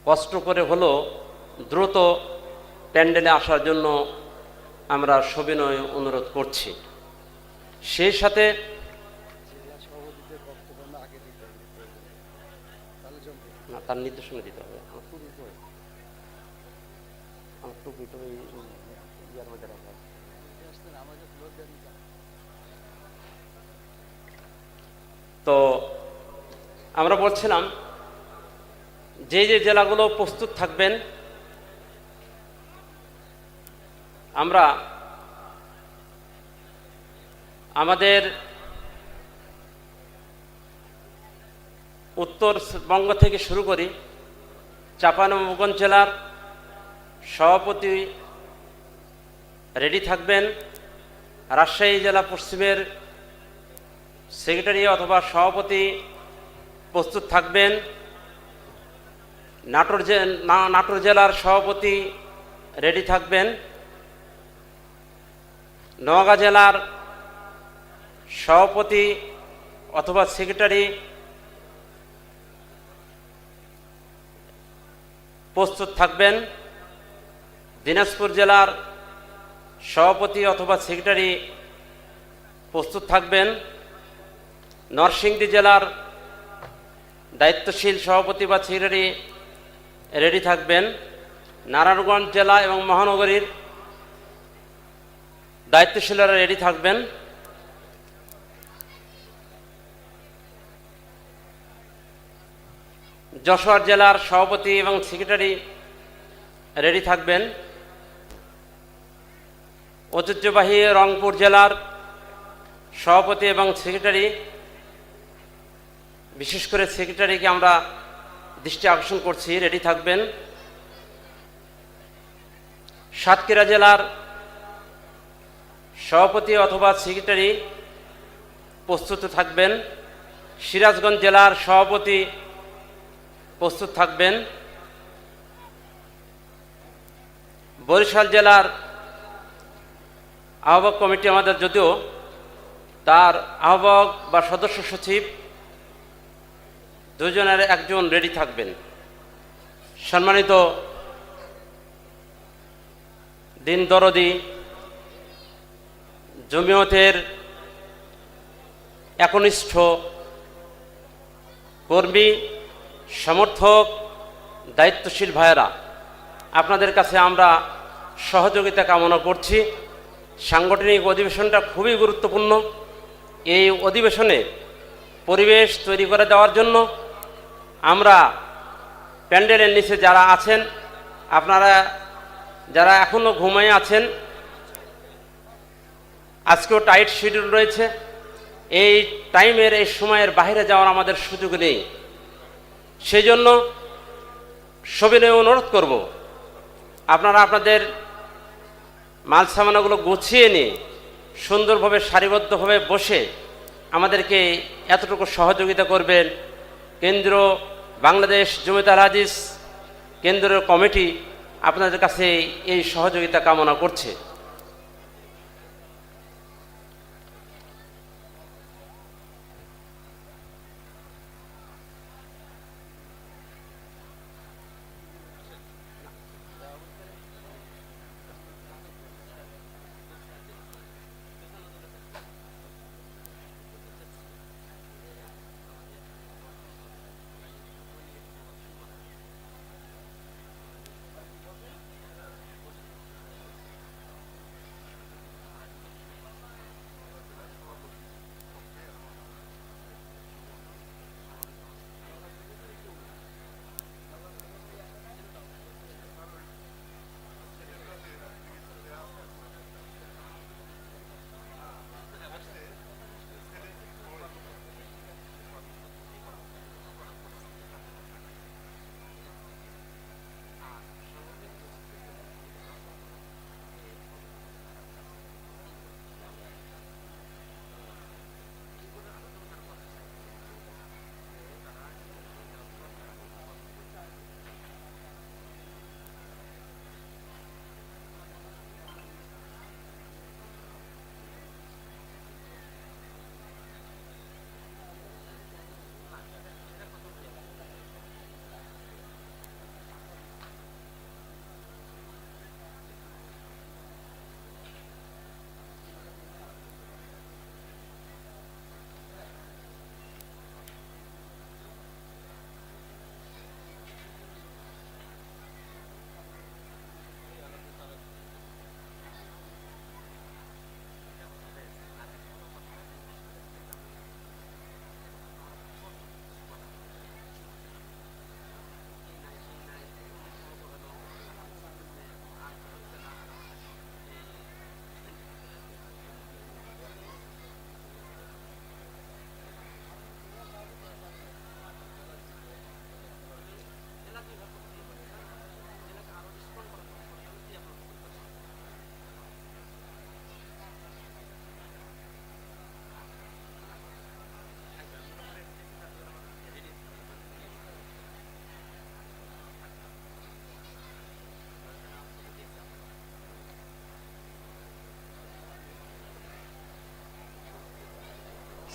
কষ্ট করে হলো দ্রুত প্যান্ডেলে আসার জন্য আমরা সবিনয় অনুরোধ করছি। সেই সাথে তার নির্দেশনা দিতে হবে। তো আমরা বলছিলাম যে যে জেলাগুলো প্রস্তুত থাকবেন, আমরা আমাদের উত্তরবঙ্গ থেকে শুরু করি। চাঁপাইনবাবগঞ্জ জেলার সভাপতি রেডি থাকবেন, রাজশাহী জেলা পশ্চিমের সেক্রেটারি অথবা সভাপতি প্রস্তুত থাকবেন, নাটোর জেলার সভাপতি রেডি থাকবেন, নোয়াগাঁ জেলার সভাপতি অথবা সেক্রেটারি প্রস্তুত থাকবেন, দিনাজপুর জেলার সভাপতি অথবা সেক্রেটারি প্রস্তুত থাকবেন, নরসিংদী জেলার দায়িত্বশীল সভাপতি বা সেক্রেটারি রেডি থাকবেন, নারায়ণগঞ্জ জেলা এবং মহানগরীর দায়িত্বশীলরা রেডি থাকবেন, যশোর জেলার সভাপতি এবং সেক্রেটারি রেডি থাকবেন, ঐতিহ্যবাহী রংপুর জেলার সভাপতি এবং সেক্রেটারি, বিশেষ করে সেক্রেটারিকে আমরা দৃষ্টি আকর্ষণ করছি, রেডি থাকবেন, সাতক্ষীরা জেলার সভাপতি অথবা সেক্রেটারি প্রস্তুত থাকবেন, সিরাজগঞ্জ জেলার সভাপতি প্রস্তুত থাকবেন, বরিশাল জেলার আহ্বায়ক কমিটি আমাদের যদিও তার আহ্বায়ক বা সদস্য সচিব দুজনের একজন রেডি থাকবেন। সম্মানিত দিন দরদি জমিয়তের একনিষ্ঠ কর্মী, সমর্থক, দায়িত্বশীল ভাইয়েরা, আপনাদের কাছে আমরা সহযোগিতা কামনা করছি। সাংগঠনিক অধিবেশনটা খুবই গুরুত্বপূর্ণ। এই অধিবেশনে পরিবেশ তৈরি করে দেওয়ার জন্য আমরা প্যান্ডেলের নিচে যারা আছেন, আপনারা যারা এখনও ঘুমিয়ে আছেন, আজকেও টাইট শিডিউল রয়েছে, এই টাইমের এই সময়ের বাইরে যাওয়ার আমাদের সুযোগ নেই। সেই জন্য সবিনয় অনুরোধ করব, আপনারা আপনাদের মাল সামানাগুলো গুছিয়ে নিয়ে সুন্দরভাবে সারিবদ্ধভাবে বসে আমাদেরকে এতটুকু সহযোগিতা করবেন। কেন্দ্র বাংলাদেশ জমিয়ত আল হাদিস কেন্দ্রীয় কমিটি আপনাদের কাছে এই সহযোগিতা কামনা করছে।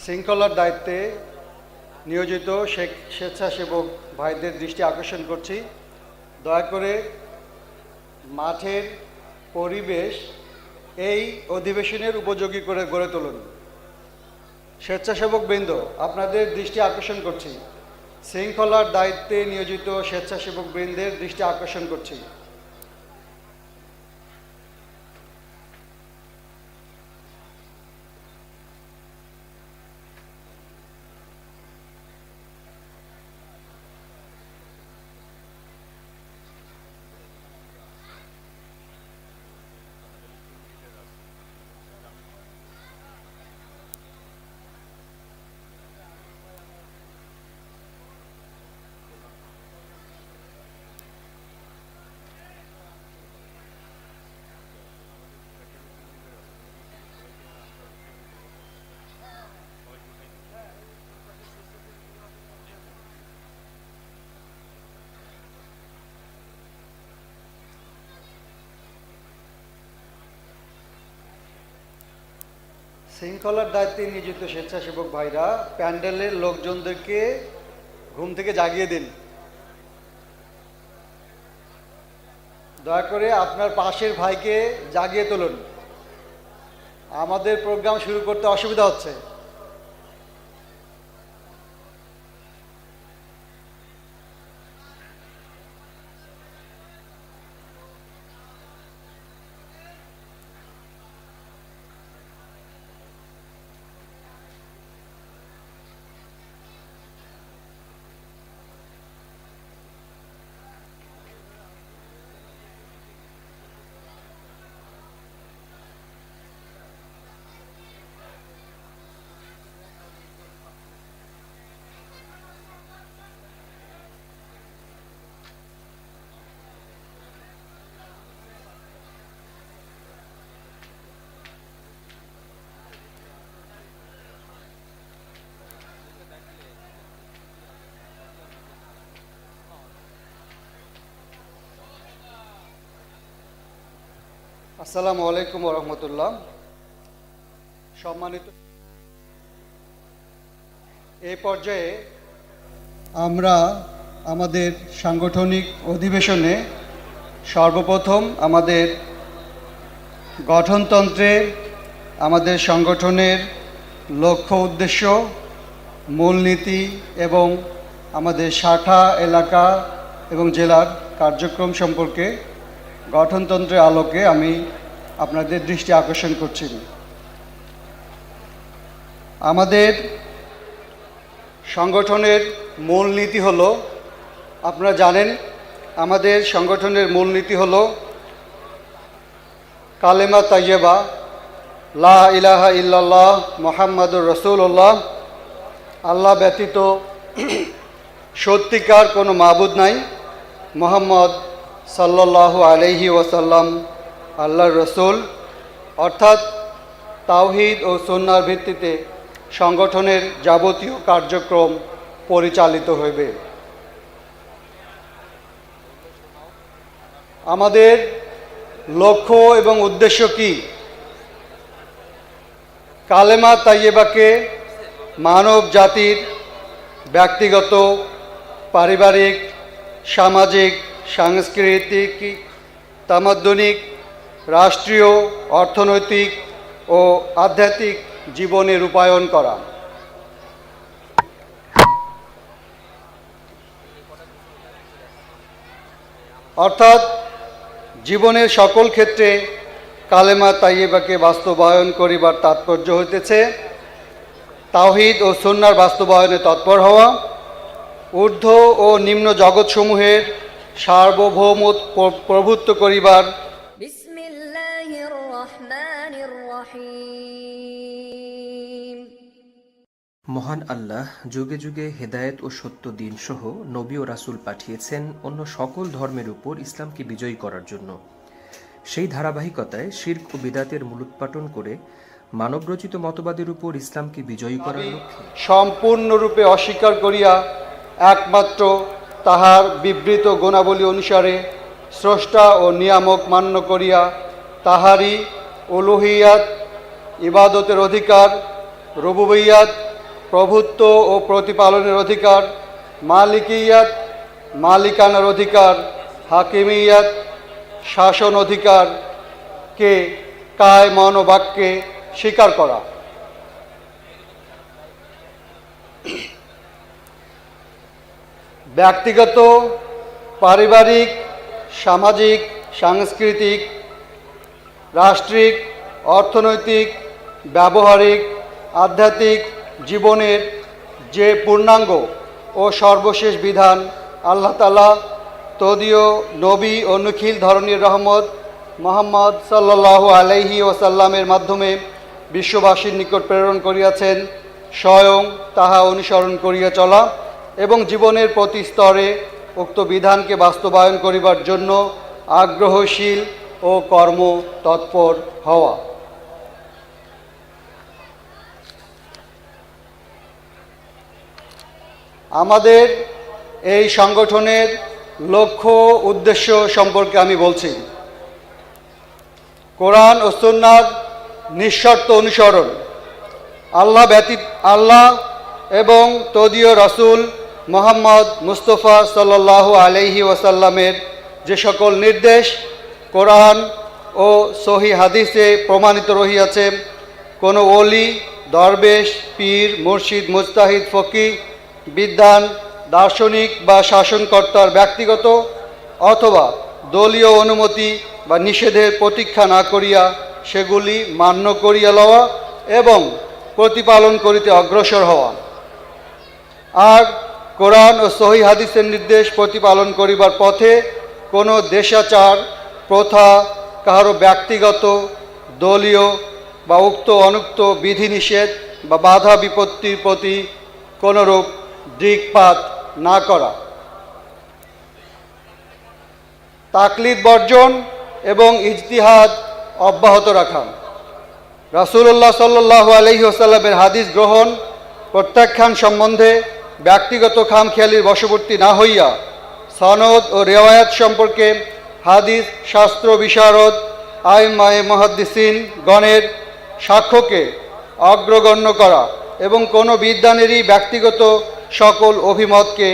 শৃঙ্খলার দায়িত্বে নিয়োজিত স্বেচ্ছাসেবক ভাইদের দৃষ্টি আকর্ষণ করছি, দয়া করে মাঠের পরিবেশ এই অধিবেশনের উপযোগী করে গড়ে তুলুন। স্বেচ্ছাসেবক বৃন্দ, আপনাদের দৃষ্টি আকর্ষণ করছি, শৃঙ্খলার দায়িত্বে নিয়োজিত স্বেচ্ছাসেবক বৃন্দের দৃষ্টি আকর্ষণ করছি। শৃঙ্খলার দায়িত্বে নিয়োজিত স্বেচ্ছাসেবক ভাইরা প্যান্ডেলের লোকজনদেরকে ঘুম থেকে জাগিয়ে দিন। দয়া করে আপনার পাশের ভাইকে জাগিয়ে তুলুন, আমাদের প্রোগ্রাম শুরু করতে অসুবিধা হচ্ছে। আসসালামু আলাইকুম ওয়া রাহমাতুল্লাহ। সম্মানিত, এই পর্যায়ে আমরা আমাদের সাংগঠনিক অধিবেশনে সর্বপ্রথম আমাদের গঠনতন্ত্রে আমাদের সংগঠনের লক্ষ্য উদ্দেশ্য, মূলনীতি এবং আমাদের শাখা এলাকা এবং জেলার কার্যক্রম সম্পর্কে গঠনতন্ত্রের আলোকে আমি আপনাদের দৃষ্টি আকর্ষণ করছি। আমাদের সংগঠনের মূলনীতি হলো, আপনারা জানেন আমাদের সংগঠনের মূলনীতি হলো কালেমা তাইয়্যেবা, লা ইলাহা ইল্লাল্লাহ মুহাম্মাদুর রাসূলুল্লাহ, আল্লাহ ব্যতীত সত্যিকার কোনো মাবুদ নাই, মুহাম্মদ সাল্লাল্লাহু আলাইহি ওয়াসাল্লাম আল্লাহর রসুল। অর্থাৎ তাওহীদ ও সুন্নাহর ভিত্তিতে সংগঠনের যাবতীয় কার্যক্রম পরিচালিত হইবে। আমাদের লক্ষ্য এবং উদ্দেশ্য কি? কালেমা তাইয়্যেবাকে মানব জাতির ব্যক্তিগত, পারিবারিক, সামাজিক, সাংস্কৃতিক, তামাদ্দনিক, রাষ্ট্রীয়, অর্থনৈতিক ও আধ্যাত্মিক জীবনে রূপায়ণ করা। অর্থাৎ জীবনের সকল ক্ষেত্রে কালেমা তাইয়্যেবাকে বাস্তবায়ন করিবার তাৎপর্য হইতেছে তাওহীদ ও সুন্নাহর বাস্তবায়নে তৎপর হওয়া, ঊর্ধ্ব ও নিম্ন জগৎসমূহের সার্বভৌম প্রভুত্ব করিবার। বিসমিল্লাহির রহমানির রহিম। মহান আল্লাহ যুগে যুগে হেদায়েত ও সত্য দিন সহ নবী ও রাসূল পাঠিয়েছেন অন্য সকল ধর্মের উপর ইসলামকে বিজয়ী করার জন্য। সেই ধারাবাহিকতায় শিরক ও বিদআতের মূলোৎপাটন করে মানবরচিত মতবাদের উপর ইসলামকে বিজয়ী করার লক্ষ্যে সম্পূর্ণরূপে অস্বীকার করিয়া একমাত্র তাহার বিবৃত গুণাবলী অনুসারে স্রষ্টা ও নিয়ামক মান্য করিয়া তাহারই উলুহিয়াত, ইবাদতের অধিকার, রুবুবিয়াত প্রভুত্ব ও প্রতিপালনের অধিকার, মালিকিয়াত মালিকানার অধিকার, হাকিমিয়াত শাসন অধিকারকে কায় মন ও বাক্যে স্বীকার করা। ব্যক্তিগত, পারিবারিক, সামাজিক, সাংস্কৃতিক, রাষ্ট্রিক, অর্থনৈতিক, ব্যবহারিক, আধ্যাত্মিক জীবনের যে পূর্ণাঙ্গ ও সর্বশেষ বিধান আল্লাহ তাআলা তদীয় নবী ও নিখিল ধরনের রহমত মুহাম্মদ সাল্লাল্লাহু আলাইহি ওয়াসাল্লামের মাধ্যমে বিশ্ববাসীর নিকট প্রেরণ করিয়াছেন, স্বয়ং তাহা অনুসরণ করিয়া চলা এবং জীবনের প্রতি স্তরে উক্ত বিধানকে বাস্তবায়ন করিবার জন্য আগ্রহশীল ও কর্ম তৎপর হওয়া। আমাদের এই সংগঠনের লক্ষ্য উদ্দেশ্য সম্পর্কে আমি বলছি। কোরআন ও সুন্নাহর নিঃশর্ত অনুসরণ, আল্লাহ এবং তদীয় রাসূল মুহাম্মদ মুস্তাফা সাল্লাল্লাহু আলাইহি ওয়াসাল্লামের যে সকল নির্দেশ কোরআন ও সহিহ হাদিসে প্রমাণিত রহিয়াছে, কোনো ওলি, দরবেশ, পীর, মুর্শিদ, মুজতাহিদ, ফকিহ, বিদ্বান, দার্শনিক বা শাসনকর্তার ব্যক্তিগত অথবা দলীয় অনুমতি বা নিষেধের প্রতীক্ষা না করিয়া সেগুলি মান্য করিয়া লওয়া এবং প্রতিপালন করিতে অগ্রসর হওয়া। আর কোরআন ও সহিহ হাদিসের নির্দেশ প্রতিপালন করিবার পথে কোনো দেশাচার, প্রথা, কাহারও ব্যক্তিগত, দলীয় বা উক্ত অনুক্ত বিধিনিষেধ বা বাধা বিপত্তির প্রতি কোনরূপ দিকপাত না করা। তাকলিদ বর্জন এবং ইজতিহাদ অব্যাহত রাখা। রাসূলুল্লাহ সাল্লাল্লাহু আলাইহি ওয়াসাল্লামের হাদিস গ্রহণ প্রত্যাখ্যান সম্বন্ধে ব্যক্তিগত খামখেয়ালির বশবর্তী না হইয়া সনদ ও রেওয়ায়াত সম্পর্কে হাদিস শাস্ত্র বিশারদ আইম্মায়ে মুহাদ্দিসিন গণের সাক্ষ্যকে অগ্রগণ্য করা এবং কোনো বিদ্বানেরই ব্যক্তিগত সকল অভিমতকে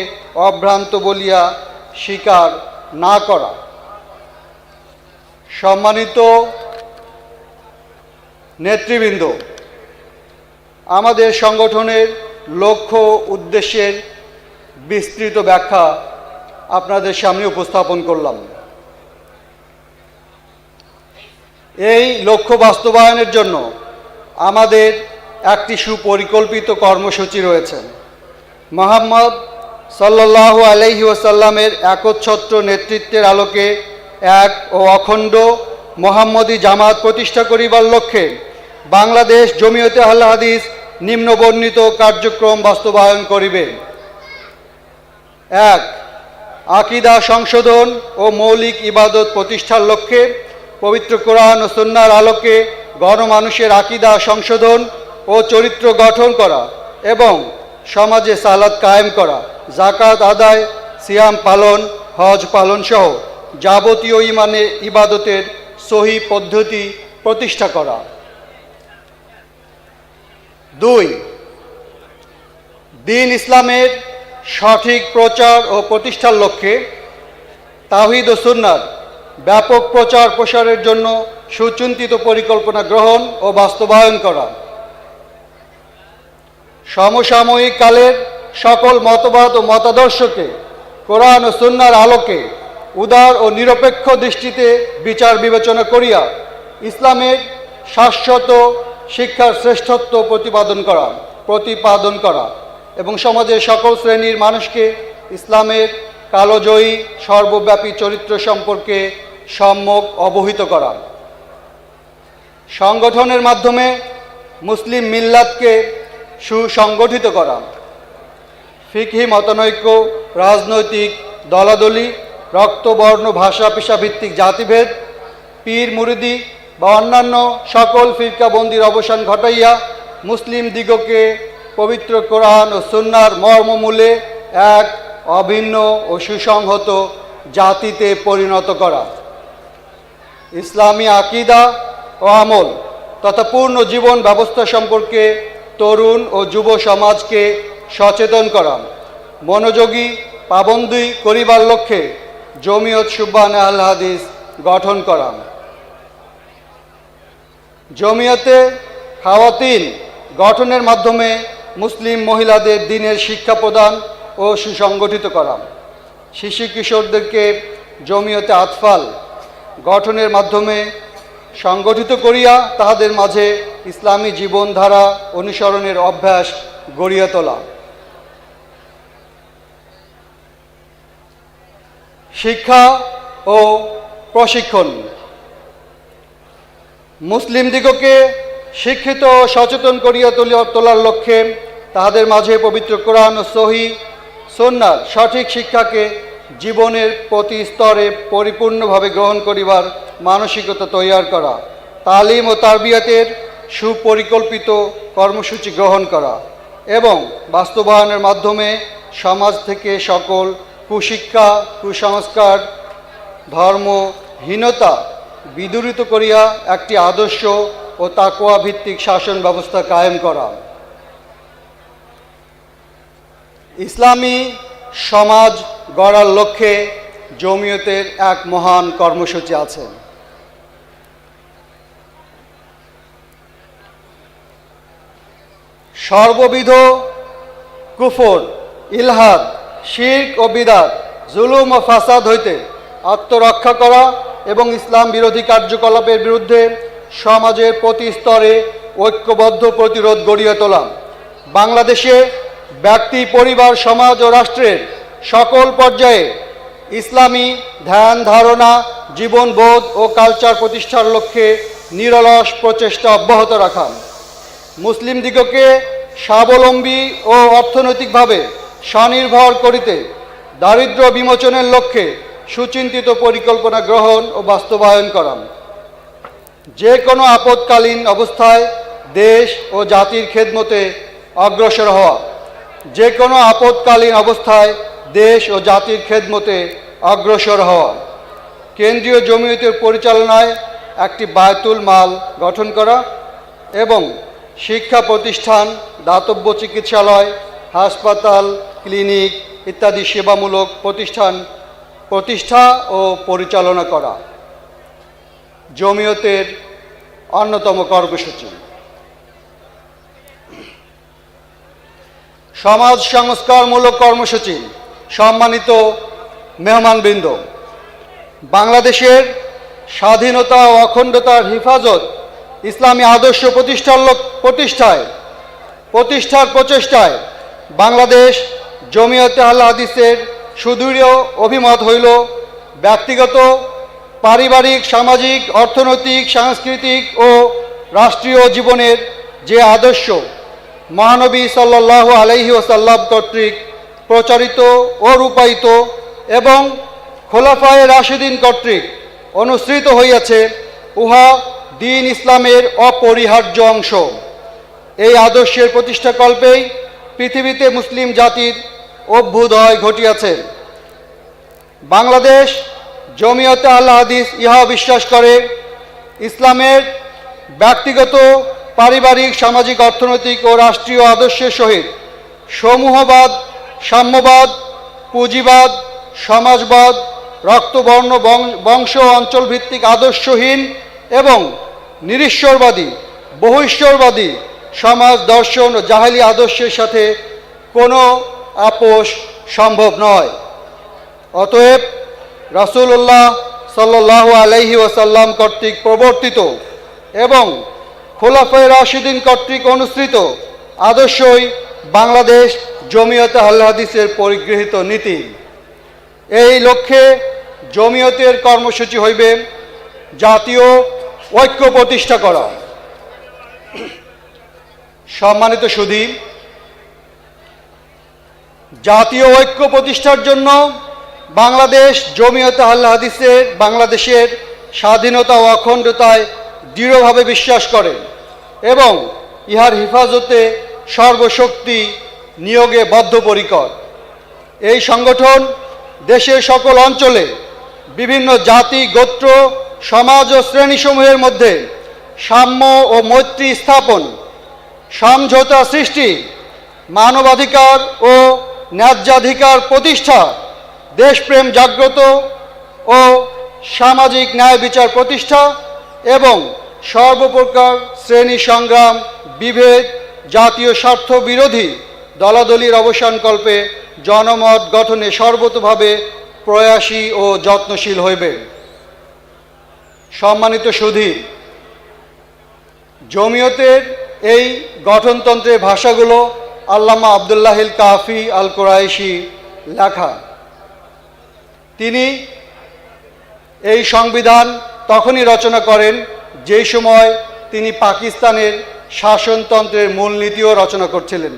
অভ্রান্ত বলিয়া স্বীকার না করা। সম্মানিত নেতৃবৃন্দ, আমাদের সংগঠনের লক্ষ্য উদ্দেশ্যের বিস্তৃত ব্যাখ্যা আপনাদের সামনে উপস্থাপন করলাম। এই লক্ষ্য বাস্তবায়নের জন্য আমাদের একটি সুপরিকল্পিত কর্মসূচি রয়েছে। মুহাম্মদ সাল্লাল্লাহু আলাইহি ওয়াসাল্লামের একচ্ছত্র নেতৃত্বের আলোকে এক ও অখণ্ড মুহাম্মদী জামাত প্রতিষ্ঠা করিবার লক্ষ্যে বাংলাদেশ জমিয়তে আহলে হাদিস নিম্নবর্ণিত কার্যক্রম বাস্তবায়ন করিবে। ১. আকীদা সংশোধন ও মৌলিক ইবাদত প্রতিষ্ঠার লক্ষ্যে পবিত্র কোরআন ও সুন্নাহর আলোকে গণমানুষের আকীদা সংশোধন ও চরিত্র গঠন করা এবং সমাজে সালাত কায়েম করা, যাকাত আদায়, সিয়াম পালন, হজ পালন সহ যাবতীয় ইবাদতের সহি পদ্ধতি প্রতিষ্ঠা করা। ২. দ্বীন ইসলামের সঠিক প্রচার ও প্রতিষ্ঠার লক্ষ্যে তাওহীদ ও সুন্নাহর ব্যাপক প্রচার প্রসারের জন্য সুচিন্তিত পরিকল্পনা গ্রহণ ও বাস্তবায়ন করা। সমসাময়িক কালের সকল মতবাদ ও মতাদর্শকে কোরআন ও সুন্নাহর আলোকে উদার ও নিরপেক্ষ দৃষ্টিতে বিচার বিবেচনা করিয়া ইসলামের শাশ্বত শিক্ষার শ্রেষ্ঠত্ব প্রতিপাদন করা এবং সমাজের সকল শ্রেণীর মানুষকে ইসলামের কালজয়ী সর্বব্যাপী চরিত্র সম্পর্কে সম্যক অবহিত করা। সংগঠনের মাধ্যমে মুসলিম মিল্লাতকে সুসংগঠিত করা। ফিকহি মতানৈক্য, রাজনৈতিক দলাদলি, রক্তবর্ণ, ভাষা পেশাভিত্তিক জাতিভেদ, পীর মুরিদি বা অন্যান্য সকল ফিরকাবন্দির অবসান ঘটাইয়া মুসলিম দিগকে পবিত্র কোরআন ও সুন্নাহর মর্মমূলে এক অভিন্ন ও সুসংহত জাতিতে পরিণত করা। ইসলামী আকীদা ও আমল তথা পূর্ণ জীবন ব্যবস্থা সম্পর্কে তরুণ ও যুব সমাজকে সচেতন করা, মনোযোগী পাবন্দী করিবার লক্ষ্যে জমিয়ত সুবহানে আল হাদিস গঠন করা। জমিয়তে খাওয়াতিন গঠনের মাধ্যমে মুসলিম মহিলাদের দ্বীনের শিক্ষা প্রদান ও সুসংগঠিত করা। শিশু কিশোরদেরকে জমিয়তে আতফাল গঠনের মাধ্যমে সংগঠিত করিয়া তাহাদের মাঝে ইসলামী জীবনধারা অনুসরণের অভ্যাস গড়িয়া তোলা। শিক্ষা ও প্রশিক্ষণ, মুসলিমদিগকে শিক্ষিত ও সচেতন করিয়া তোলার লক্ষ্যে তাহাদের মাঝে পবিত্র কোরআন ও সহিহ সুন্নাহর সঠিক শিক্ষাকে জীবনের প্রতি স্তরে পরিপূর্ণভাবে গ্রহণ করিবার মানসিকতা তৈয়ার করা, তালিম ও তারবিয়াতের সুপরিকল্পিত কর্মসূচি গ্রহণ করা এবং বাস্তবায়নের মাধ্যমে সমাজ থেকে সকল কুশিক্ষা, কুসংস্কার, ধর্মহীনতা বিদূরিত করিয়া একটি আদর্শ ও তাকওয়া ভিত্তিক শাসন ব্যবস্থা কায়েম করা। ইসলামী সমাজ গড়ার লক্ষ্যে জমিয়তের এক মহান কর্মসূচি আছে। সর্ববিধ কুফর, ইলহাদ, শিরক ও বিদআত, জুলুম ও ফাসাদ হইতে আত্মরক্ষা করা এবং ইসলাম বিরোধী কার্যকলাপের বিরুদ্ধে সমাজের প্রতি স্তরে ঐক্যবদ্ধ প্রতিরোধ গড়িয়ে তোলা। বাংলাদেশে ব্যক্তি, পরিবার, সমাজ ও রাষ্ট্রের সকল পর্যায়ে ইসলামী ধ্যান ধারণা, জীবনবোধ ও কালচার প্রতিষ্ঠার লক্ষ্যে নিরলস প্রচেষ্টা অব্যাহত রাখা। মুসলিমদিগকে স্বাবলম্বী ও অর্থনৈতিকভাবে স্বনির্ভর করিতে দারিদ্র্য বিমোচনের লক্ষ্যে সুচিন্তিত পরিকল্পনা গ্রহণ ও বাস্তবায়ন করা। যে কোনো আপৎকালীন অবস্থায় দেশ ও জাতির খেদমতে অগ্রসর হওয়া। যে কোনো আপৎকালীন অবস্থায় দেশ ও জাতির খেদমতে অগ্রসর হওয়া। কেন্দ্রীয় জমিয়তের পরিচালনায় একটি বায়তুল মাল গঠন করা এবং শিক্ষা প্রতিষ্ঠান, দাতব্য চিকিৎসালয়, হাসপাতাল, ক্লিনিক ইত্যাদি সেবামূলক প্রতিষ্ঠা ও পরিচালনা করা জমিয়তের অন্যতম কর্মসূচি। সমাজ সংস্কারমূলক কর্মসূচি। সম্মানিত মেহমানবৃন্দ, বাংলাদেশের স্বাধীনতা ও অখণ্ডতার হিফাজত, ইসলামী আদর্শ প্রতিষ্ঠার প্রচেষ্টায় বাংলাদেশ জমিয়তে আল হাদিসের সুদৃঢ় অভিমত হইল ব্যক্তিগত, পারিবারিক, সামাজিক, অর্থনৈতিক, সাংস্কৃতিক ও রাষ্ট্রীয় জীবনের যে আদর্শ মহানবী সাল্লাল্লাহু আলাইহি ওয়াসাল্লাম কর্তৃক প্রচারিত ও রূপায়িত এবং খোলাফায়ে রাশিদিন কর্তৃক অনুসৃত হইয়াছে, উহা দ্বীন ইসলামের অপরিহার্য অংশ। এই আদর্শের প্রতিষ্ঠাকল্পেই পৃথিবীতে মুসলিম জাতির অভ্যুদয় ঘটিয়াছে। বাংলাদেশ জমিয়তে আল হাদিস ইহা বিশ্বাস করে, ইসলামের ব্যক্তিগত, পারিবারিক, সামাজিক, অর্থনৈতিক ও রাষ্ট্রীয় আদর্শের সহিত সমূহবাদ, সাম্যবাদ, পুঁজিবাদ, সমাজবাদ, রক্তবর্ণ, বংশ অঞ্চলভিত্তিক আদর্শহীন এবং নিরীশ্বরবাদী, বহিশ্বরবাদী সমাজ দর্শন ও জাহেলি আদর্শের সাথে কোনো আপোষ সম্ভব নয়। অতএব রাসূলুল্লাহ সাল্লাল্লাহু আলাইহি ওয়াসাল্লাম কর্তৃক প্রবর্তিত এবং খোলাফায়ে রাশিদিন কর্তৃক অনুসৃত আদর্শই বাংলাদেশ জমিয়তে আল হাদিসের পরিগৃহীত নীতি। এই লক্ষ্যে জমিয়তের কর্মসূচি হইবে জাতীয় ঐক্য প্রতিষ্ঠা করা। সম্মানিত সুধী, জাতীয় ঐক্য প্রতিষ্ঠার জন্য বাংলাদেশ জমিয়তে আল হাদিসের বাংলাদেশের স্বাধীনতা ও অখণ্ডতায় দৃঢ়ভাবে বিশ্বাস করে এবং ইহার হিফাজতে সর্বশক্তি নিয়োগে বদ্ধপরিকর। এই সংগঠন দেশের সকল অঞ্চলে বিভিন্ন জাতি, গোত্র, সমাজ ও শ্রেণীসমূহের মধ্যে সাম্য ও মৈত্রী স্থাপন, সমঝোতা সৃষ্টি, মানবাধিকার ও ন্যায্যাধিকার প্রতিষ্ঠা, দেশপ্রেম জাগ্রত ও সামাজিক ন্যায় বিচার প্রতিষ্ঠা এবং সর্বপ্রকার শ্রেণী সংগ্রাম, বিভেদ, জাতীয় স্বার্থ বিরোধী দলাদলির অবসানকল্পে জনমত গঠনে সর্বতোভাবে প্রয়াসী ও যত্নশীল হইবে। সম্মানিত সুধী, জমিয়তের এই গঠনতন্ত্রের ভাষাগুলো আল্লামা আবদুল্লাহিল কাফি আল কুরাইশি লেখা। তিনি এই সংবিধান তখনই রচনা করেন যেই সময় তিনি পাকিস্তানের শাসনতন্ত্রের মূলনীতিও রচনা করছিলেন।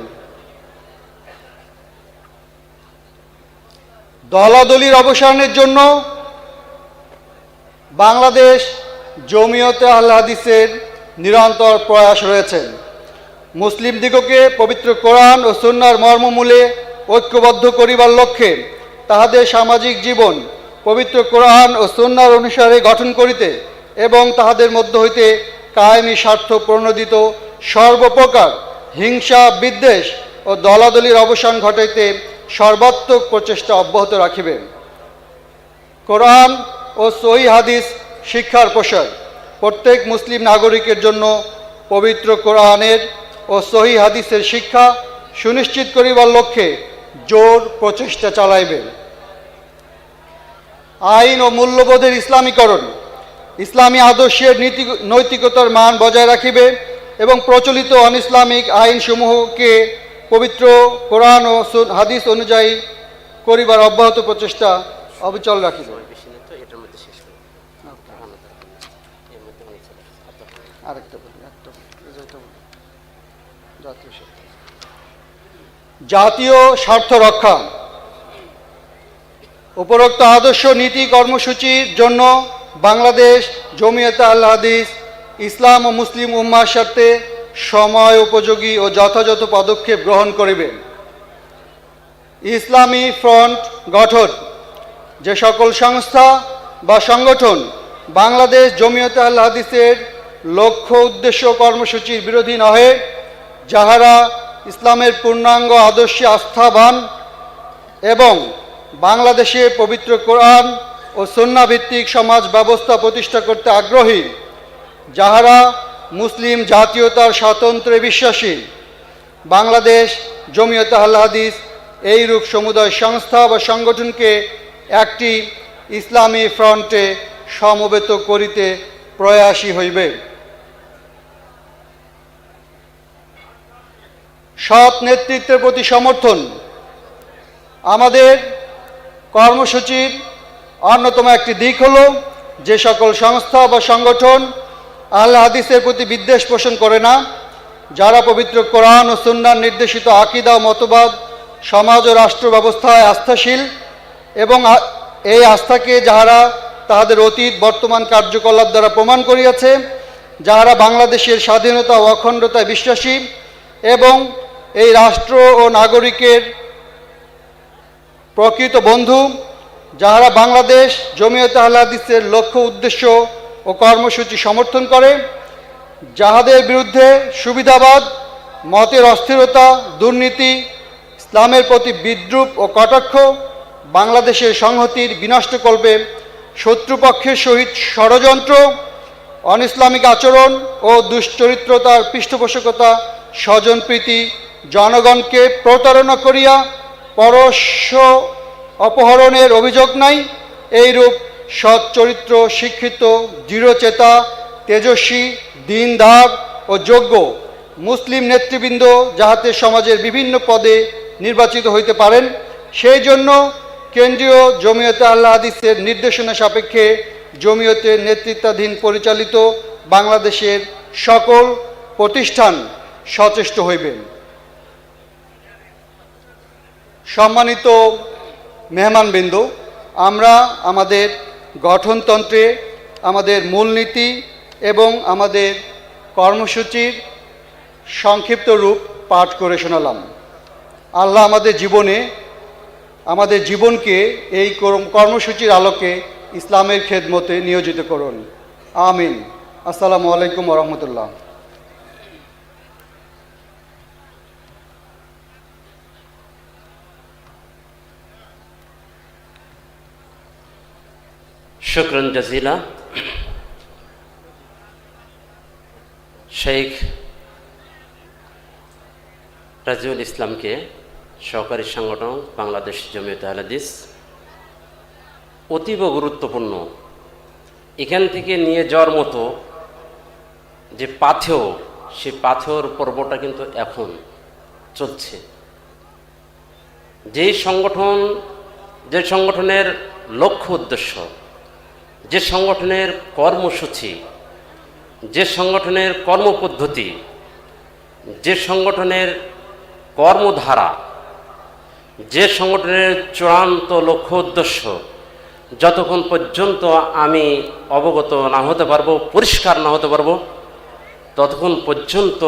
দলাদলির অবসানের জন্য বাংলাদেশ জমিয়তে আহলে হাদিসের নিরন্তর প্রয়াস রয়েছে। মুসলিম দিগকে পবিত্র কোরআন ও সুন্নাহর মর্মমূলে ঐক্যবদ্ধ করিবার লক্ষ্যে তাহাদের সামাজিক জীবন পবিত্র কোরআন ও সুন্নাহর অনুসারে গঠন করিতে এবং তাহাদের মধ্য হইতে কায়েমি স্বার্থ প্রণোদিত সর্বপ্রকার হিংসা, বিদ্বেষ ও দলাদলির অবসান ঘটাইতে সর্বাত্মক প্রচেষ্টা অব্যাহত রাখিবেন। কোরআন ও সহিহ হাদিস শিক্ষার প্রসার, প্রত্যেক মুসলিম নাগরিকের জন্য পবিত্র কোরআনের ও সহিহ হাদিসের শিক্ষা সুনিশ্চিত করিবার লক্ষ্যে জোর প্রচেষ্টা চালাইবেন। আইন ও মূল্যবোধের ইসলামীকরণ, ইসলামী আদর্শের নৈতিকতার মান বজায় রাখিবে এবং প্রচলিত অন ইসলামিক আইনসমূহকে পবিত্র কোরআন ও হাদিস অনুযায়ী করিবার অব্যাহত প্রচেষ্টা অবিচল রাখিবে। জাতীয় স্বার্থ রক্ষা, উপরোক্ত আদর্শ নীতি কর্মসূচির জন্য বাংলাদেশ জমিয়তে আহলে হাদিস ইসলাম ও মুসলিম উম্মাহর স্বার্থে সময় উপযোগী ও যথাযথ পদক্ষেপ গ্রহণ করিবে। ইসলামী ফ্রন্ট গঠন, যে সকল সংস্থা বা সংগঠন বাংলাদেশ জমিয়তে আহলে হাদিসের লক্ষ্য উদ্দেশ্য কর্মসূচির বিরোধী নহে, যাহারা ইসলামের পূর্ণাঙ্গ আদর্শে আস্থাবান এবং বাংলাদেশে পবিত্র কোরআন ও সুন্নাহ ভিত্তিক সমাজ ব্যবস্থা প্রতিষ্ঠা করতে আগ্রহী, যাহারা মুসলিম জাতীয়তার স্বাতন্ত্র্যে বিশ্বাসী, বাংলাদেশ জমিয়তে আহলে হাদিস এইরূপ সমুদায় সংস্থা বা সংগঠনকে একটি ইসলামী ফ্রন্টে সমবেত করিতে প্রয়াসী হইবে। সৎ নেতৃত্বের প্রতি সমর্থন, আমাদের কর্মসূচির অন্যতম একটি দিক হল যে সকল সংস্থা বা সংগঠন আহলে হাদিসের প্রতি বিদ্বেষ পোষণ করে না, যারা পবিত্র কোরআন ও সুন্নাহর নির্দেশিত আকীদা ও মতবাদ, সমাজ ও রাষ্ট্র ব্যবস্থায় আস্থাশীল এবং এই আস্থাকে যাহারা তাহাদের অতীত বর্তমান কার্যকলাপ দ্বারা প্রমাণ করিয়াছে, যাহারা বাংলাদেশের স্বাধীনতা ও অখণ্ডতায় বিশ্বাসী এবং এই রাষ্ট্র ও নাগরিকের প্রকৃত বন্ধু, যাহারা বাংলাদেশ জমিয়তে আহলে হাদিসের লক্ষ্য উদ্দেশ্য ও কর্মসূচি সমর্থন করে, যাহাদের বিরুদ্ধে সুবিধাবাদ, মতের অস্থিরতা, দুর্নীতি, ইসলামের প্রতি বিদ্রূপ ও কটাক্ষ, বাংলাদেশের সংহতির বিনষ্টকল্পে শত্রুপক্ষের সহিত ষড়যন্ত্র, অন ইসলামিক আচরণ ও দুশ্চরিত্রতার পৃষ্ঠপোষকতা, স্বজনপ্রীতি, জনগণকে প্রতারণা করিয়া পরস্য অপহরণের অভিযোগ নাই, এইরূপ সৎ চরিত্র, শিক্ষিত, দৃঢ়চেতা, তেজস্বী, দীনদার ও যোগ্য মুসলিম নেতৃবৃন্দ যাহাতে সমাজের বিভিন্ন পদে নির্বাচিত হইতে পারেন, সেই জন্য কেন্দ্রীয় জমিয়তে আহলে হাদিসের নির্দেশনা সাপেক্ষে জমিয়তের নেতৃত্বাধীন পরিচালিত বাংলাদেশের সকল প্রতিষ্ঠান সচেষ্ট হইবেন। সম্মানিত মেহমানবৃন্দ, আমরা আমাদের গঠনতন্ত্রে আমাদের মূলনীতি এবং আমাদের কর্মসূচির সংক্ষিপ্ত রূপ পাঠ করে শোনালাম। আল্লাহ আমাদের জীবনকে এই কর্মসূচির আলোকে ইসলামের খেদমতে নিয়োজিত করুন। আমিন। আসসালামু আলাইকুম ওয়া রাহমাতুল্লাহ। শুকরান জাজিলা। শেখ রাজিউল ইসলামকে সহকারী সংগঠন বাংলাদেশ জমিয়তে আহলে হাদিস অতীব গুরুত্বপূর্ণ। এখান থেকে নিয়ে যাওয়ার মতো যে পাথেয়, সেই পাথেয়র পর্বটা কিন্তু এখন চলছে। যে সংগঠনের লক্ষ্য উদ্দেশ্য, যে সংগঠনের কর্মসূচি, যে সংগঠনের কর্মপদ্ধতি, যে সংগঠনের কর্মধারা, যে সংগঠনের চূড়ান্ত লক্ষ্য উদ্দেশ্য যতক্ষণ পর্যন্ত আমি অবগত না হতে পারবো, পরিষ্কার না হতে পারবো, ততক্ষণ পর্যন্ত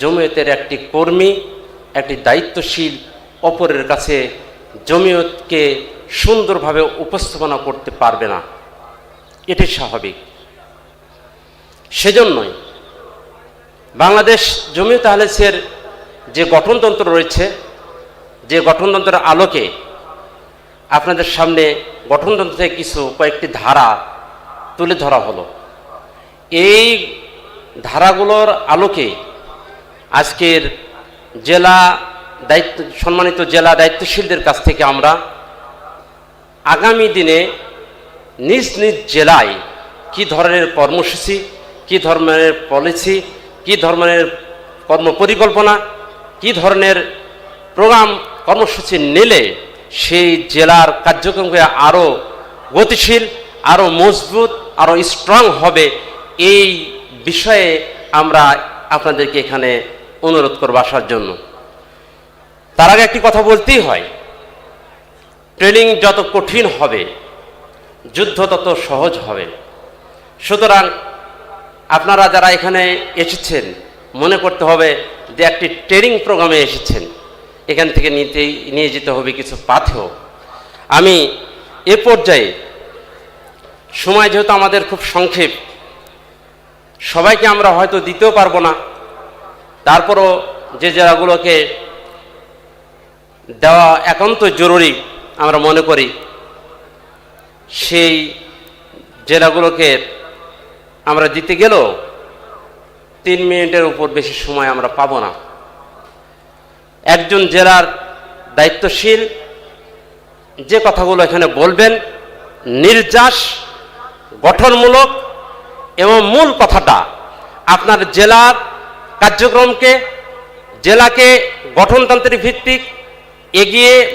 জমিয়তের একটি কর্মী, একটি দায়িত্বশীল অপরের কাছে জমিয়তকে সুন্দরভাবে উপস্থাপনা করতে পারবে না। এটি স্বাভাবিক। সেজন্যই বাংলাদেশ জমিয়তে আহলে হাদিসের যে গঠনতন্ত্র রয়েছে, যে গঠনতন্ত্রের আলোকে আপনাদের সামনে গঠনতন্ত্র থেকে কয়েকটি ধারা তুলে ধরা হলো। এই ধারাগুলোর আলোকে আজকের সম্মানিত জেলা দায়িত্বশীলদের কাছ থেকে আমরা আগামী দিনে নিজ নিজ জেলায় কি ধরনের কর্মসূচি, কি ধরনের পলিসি, কি ধরনের কর্মপরিকল্পনা, কি ধরনের প্রোগ্রাম কর্মসূচি নিলে সেই জেলার কার্যক্রমকে আরও গতিশীল, আরও মজবুত, আরও স্ট্রং হবে, এই বিষয়ে আমরা আপনাদেরকে এখানে অনুরোধ করব আসার জন্য। তার আগে একটি কথা বলতেই হয়, ট্রেনিং যত কঠিন হবে যুদ্ধ তত সহজ হবে। সুতরাং আপনারা যারা এখানে এসেছেন মনে করতে হবে যে একটি ট্রেনিং প্রোগ্রামে এসেছেন, এখান থেকে নিয়ে যেতে হবে কিছু পাথেয়। আমি এ পর্যায়ে, সময় যেহেতু আমাদের খুব সংক্ষেপ, সবাইকে আমরা হয়তো দিতেও পারবো না, তারপরও যে জেলাগুলোকে দেওয়া একান্ত জরুরি আমরা মনে করি, সেই জেলাগুলোকে আমরা দিতে গেলেও 3 মিনিটের উপর বেশি সময় আমরা পাবো না। একজন জেলার দায়িত্বশীল যে কথাগুলো এখানে বলবেন, নির্যাস, গঠনমূলক এবং মূল কথাটা আপনার জেলার কার্যক্রমকে, জেলাকে গঠনতান্ত্রিক ভিত্তিক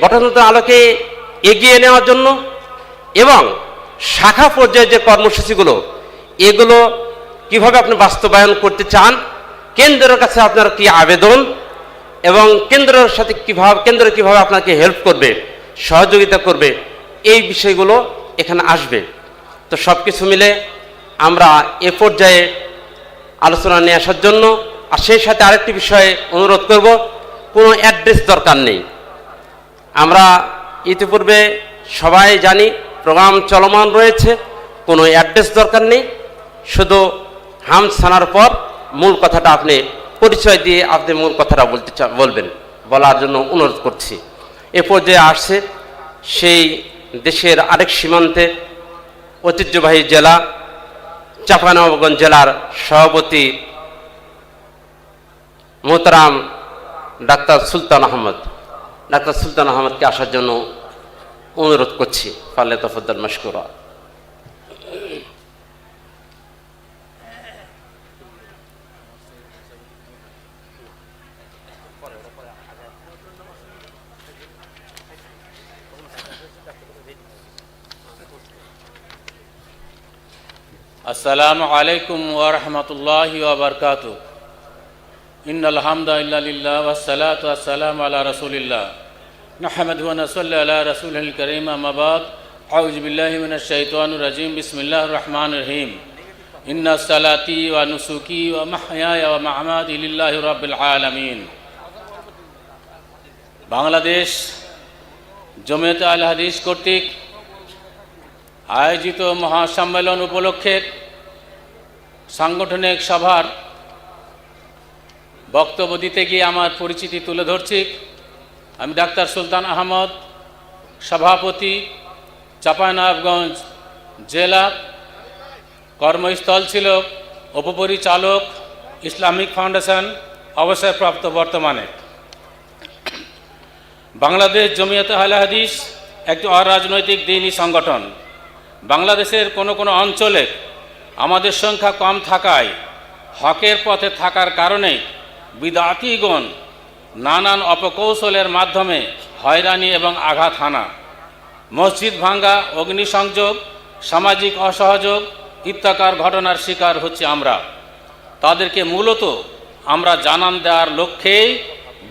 গঠনতন্ত্রের আলোকে এগিয়ে নেওয়ার জন্য এবং শাখা পর্যায়ে যে কর্মসূচিগুলো, এগুলো কিভাবে আপনি বাস্তবায়ন করতে চান, কেন্দ্রের কাছে আপনার কি আবেদন এবং কেন্দ্রের সাথে কেন্দ্র কিভাবে আপনাকে হেল্প করবে, সহযোগিতা করবে, এই বিষয়গুলো এখানে আসবে। তো সব কিছু মিলে আমরা এ পর্যায়ে আলোচনা নিয়ে আসার জন্য, আর সেই সাথে আরেকটি বিষয়ে অনুরোধ করব, কোনো অ্যাড্রেস দরকার নেই। আমরা ইতিপূর্বে সবাই জানি প্রোগ্রাম চলমান রয়েছে, কোনো অ্যাড্রেস দরকার নেই। শুধু হাম ছানার পর মূল কথাটা আপনি পরিচয় দিয়ে আপনি মূল কথাটা বলবেন, বলার জন্য অনুরোধ করছি। এ পর্যায়ে আসছে সেই দেশের আরেক সীমান্তে ঐতিহ্যবাহী জেলা চাঁপাইনবাবগঞ্জ জেলার সভাপতি মোহতারাম ডাক্তার সুলতান আহমদকে আসার জন্য অনুরোধ করছি। ফালে তফাদ্দাল মাশকুরা। আসসালামু আলাইকুম ওয়া রাহমাতুল্লাহি ওয়া বারাকাতুহু। ইন্নাল হামদা লিল্লাহ ওয়াস সালাতু ওয়াস সালামু আলা রাসূলিল্লাহ নাহমাদুহু ওয়া নুসাল্লি আলা রাসূলিল কারীম আম্মা বাদ। আউযু বিল্লাহি মিনাশ শাইতানির রাজীম। বিসমিল্লাহির রহমানির রহিম। ইন্না সালাতি ওয়া নুসুকি ওয়া মাহইয়ায়া ওয়া মামাতি লিল্লাহি রাব্বিল আলামিন। বাংলাদেশ জমিয়তে আহলে হাদিস কর্তৃক আয়োজিত মহাসম্মেলন উপলক্ষে সাংগঠনিক সভার বক্তব্য দিতে গিয়ে আমার পরিচিতি তুলে ধরছি। আমি ডাক্তার সুলতান আহমদ, সভাপতি চাঁপাইনবাবগঞ্জ জেলা কর্মস্থল ছিল উপপরিচালক, ইসলামিক ফাউন্ডেশন, অবসরপ্রাপ্ত বর্তমানে। বাংলাদেশ জমিয়তে আহলে হাদিস একটি অরাজনৈতিক দ্বীনি সংগঠন। বাংলাদেশের কোনো কোনো অঞ্চলে আমাদের সংখ্যা কম থাকায়, হকের পথে থাকার কারণে বিদআতীগণ নানান অপকৌশলের মাধ্যমে হয়রানি এবং আঘাত হানা, মসজিদ ভাঙ্গা, অগ্নিসংযোগ, সামাজিক অসহযোগ ইত্যাকার ঘটনার শিকার হচ্ছে আমরা। তাদেরকে মূলত আমরা জানান দেওয়ার লক্ষ্যেই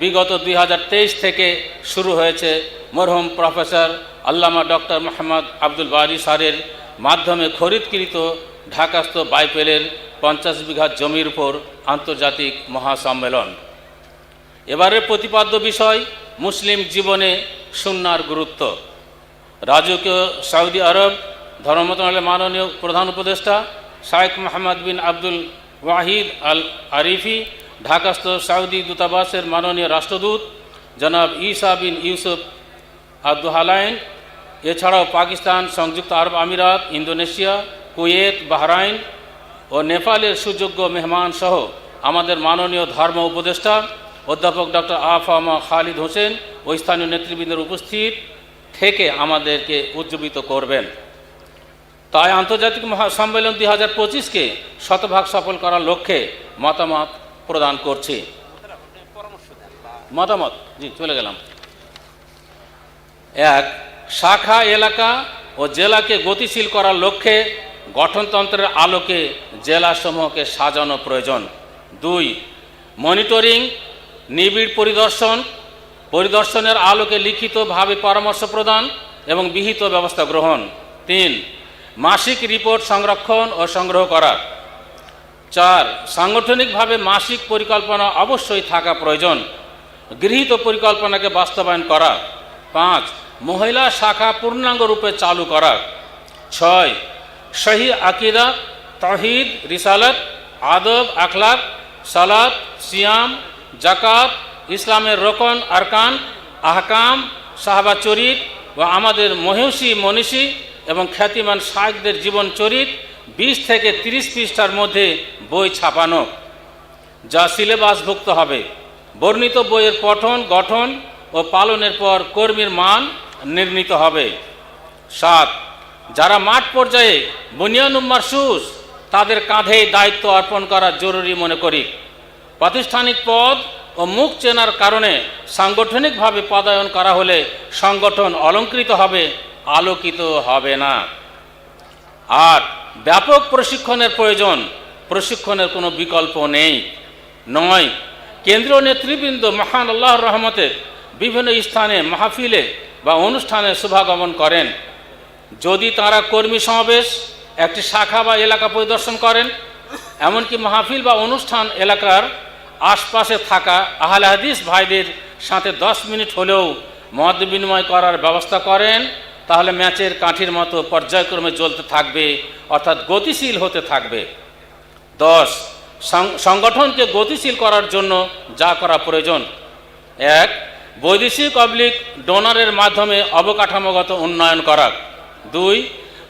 বিগত 2023 থেকে শুরু হয়েছে মরহুম প্রফেসর আল্লামা ডক্টর মোহাম্মদ আব্দুল বারী স্যারের মাধ্যমে খরিদকৃত ঢাকাস্থ বাইপেলের 50 বিঘা জমির উপর আন্তর্জাতিক মহাসম্মেলন। এবারের প্রতিপাদ্য বিষয় মুসলিম জীবনে সুন্নাহর গুরুত্ব। রাজকীয় সৌদি আরব ধর্ম মন্ত্রণালয়ের মাননীয় প্রধান উপদেষ্টা শাইখ মোহাম্মদ বিন আব্দুল ওয়াহিদ আল আরিফি, ঢাকাস্থ সৌদি দূতাবাসের মাননীয় রাষ্ট্রদূত জনাব ঈসা বিন ইউসুফ আব্দুহালাইন, এছাড়াও পাকিস্তান, সংযুক্ত আরব আমিরাত, ইন্দোনেশিয়া, কুয়েত, বাহরাইন ও নেপালের সুযোগ্য মেহমান সহ আমাদের মাননীয় ধর্ম উপদেষ্টা অধ্যাপক ডক্টর আফামা খালিদ হোসেন ও স্থানীয় নেতৃবৃন্দের উপস্থিত থেকে আমাদেরকে উজ্জীবিত করবেন। তাই আন্তর্জাতিক মহাসম্মেলন 2025কে শতভাগ সফল করার লক্ষ্যে মতামত প্রদান করছি। মতামত চলে গেলাম। 1. শাখা এলাকা ও জেলাকে গতিশীল করার লক্ষ্যে গঠনতন্ত্রের আলোকে জেলাসমূহকে সাজানো প্রয়োজন। 2. মনিটরিং, নিবিড় পরিদর্শনের আলোকে লিখিতভাবে পরামর্শ প্রদান এবং বিহিত ব্যবস্থা গ্রহণ। 3. মাসিক রিপোর্ট সংরক্ষণ ও সংগ্রহ করা। 4. সাংগঠনিকভাবে মাসিক পরিকল্পনা অবশ্যই থাকা প্রয়োজন। গৃহীত পরিকল্পনাকে বাস্তবায়ন করা। 5. মহিলা শাখা পূর্ণাঙ্গ রূপে চালু করা। 6. সহি আকিদা, তাওহীদ, রিসালাত, আদব, আখলাক, সালাত, সিয়াম, জাকাত, ইসলামের রোকন, আরকান, আহকাম, সাহাবা চরিত ও আমাদের মহিষী মনীষী এবং খ্যাতিমান শায়খদের জীবন চরিত 20 থেকে 30 পৃষ্ঠার মধ্যে বই ছাপানো, যা সিলেবাসভুক্ত হবে। বর্ণিত বইয়ের পঠন, গঠন ও পালনের পর কর্মীর মান নির্ণীত হবে। 7. যারা মাঠ পর্যায়ে বুনিয়ানুম মারসুস, তাদের কাঁধেই দায়িত্ব অর্পণ করা জরুরি মনে করি। প্রাতিষ্ঠানিক পদ ও মুখ চেনার কারণে সাংগঠনিকভাবে পদায়ন করা হলে সংগঠন অলঙ্কৃত হবে, আলোকিত হবে না। 8. ব্যাপক প্রশিক্ষণের প্রয়োজন, প্রশিক্ষণের কোনো বিকল্প নেই। 9. কেন্দ্রীয় নেতৃবৃন্দ মহান আল্লাহর রহমতে বিভিন্ন স্থানে মাহফিলে বা অনুষ্ঠানে শুভাগমন করেন। যদি তারা কর্মী সমাবেশ, একটি শাখা বা এলাকা পরিদর্শন করেন, এমনকি মাহফিল বা অনুষ্ঠান এলাকার আশপাশে থাকা আহলে হাদিস ভাইদের সাথে 10 মিনিট হলেও মত বিনিময় করার ব্যবস্থা করেন, তাহলে ম্যাচের কাঠির মতো পর্যায়ক্রমে চলতে থাকবে, অর্থাৎ গতিশীল হতে থাকবে। 10. সংগঠনকে গতিশীল করার জন্য যা করা প্রয়োজন: 1. বৈদেশিক অবলিক ডোনারের মাধ্যমে অবকাঠামোগত উন্নয়ন করা। 2.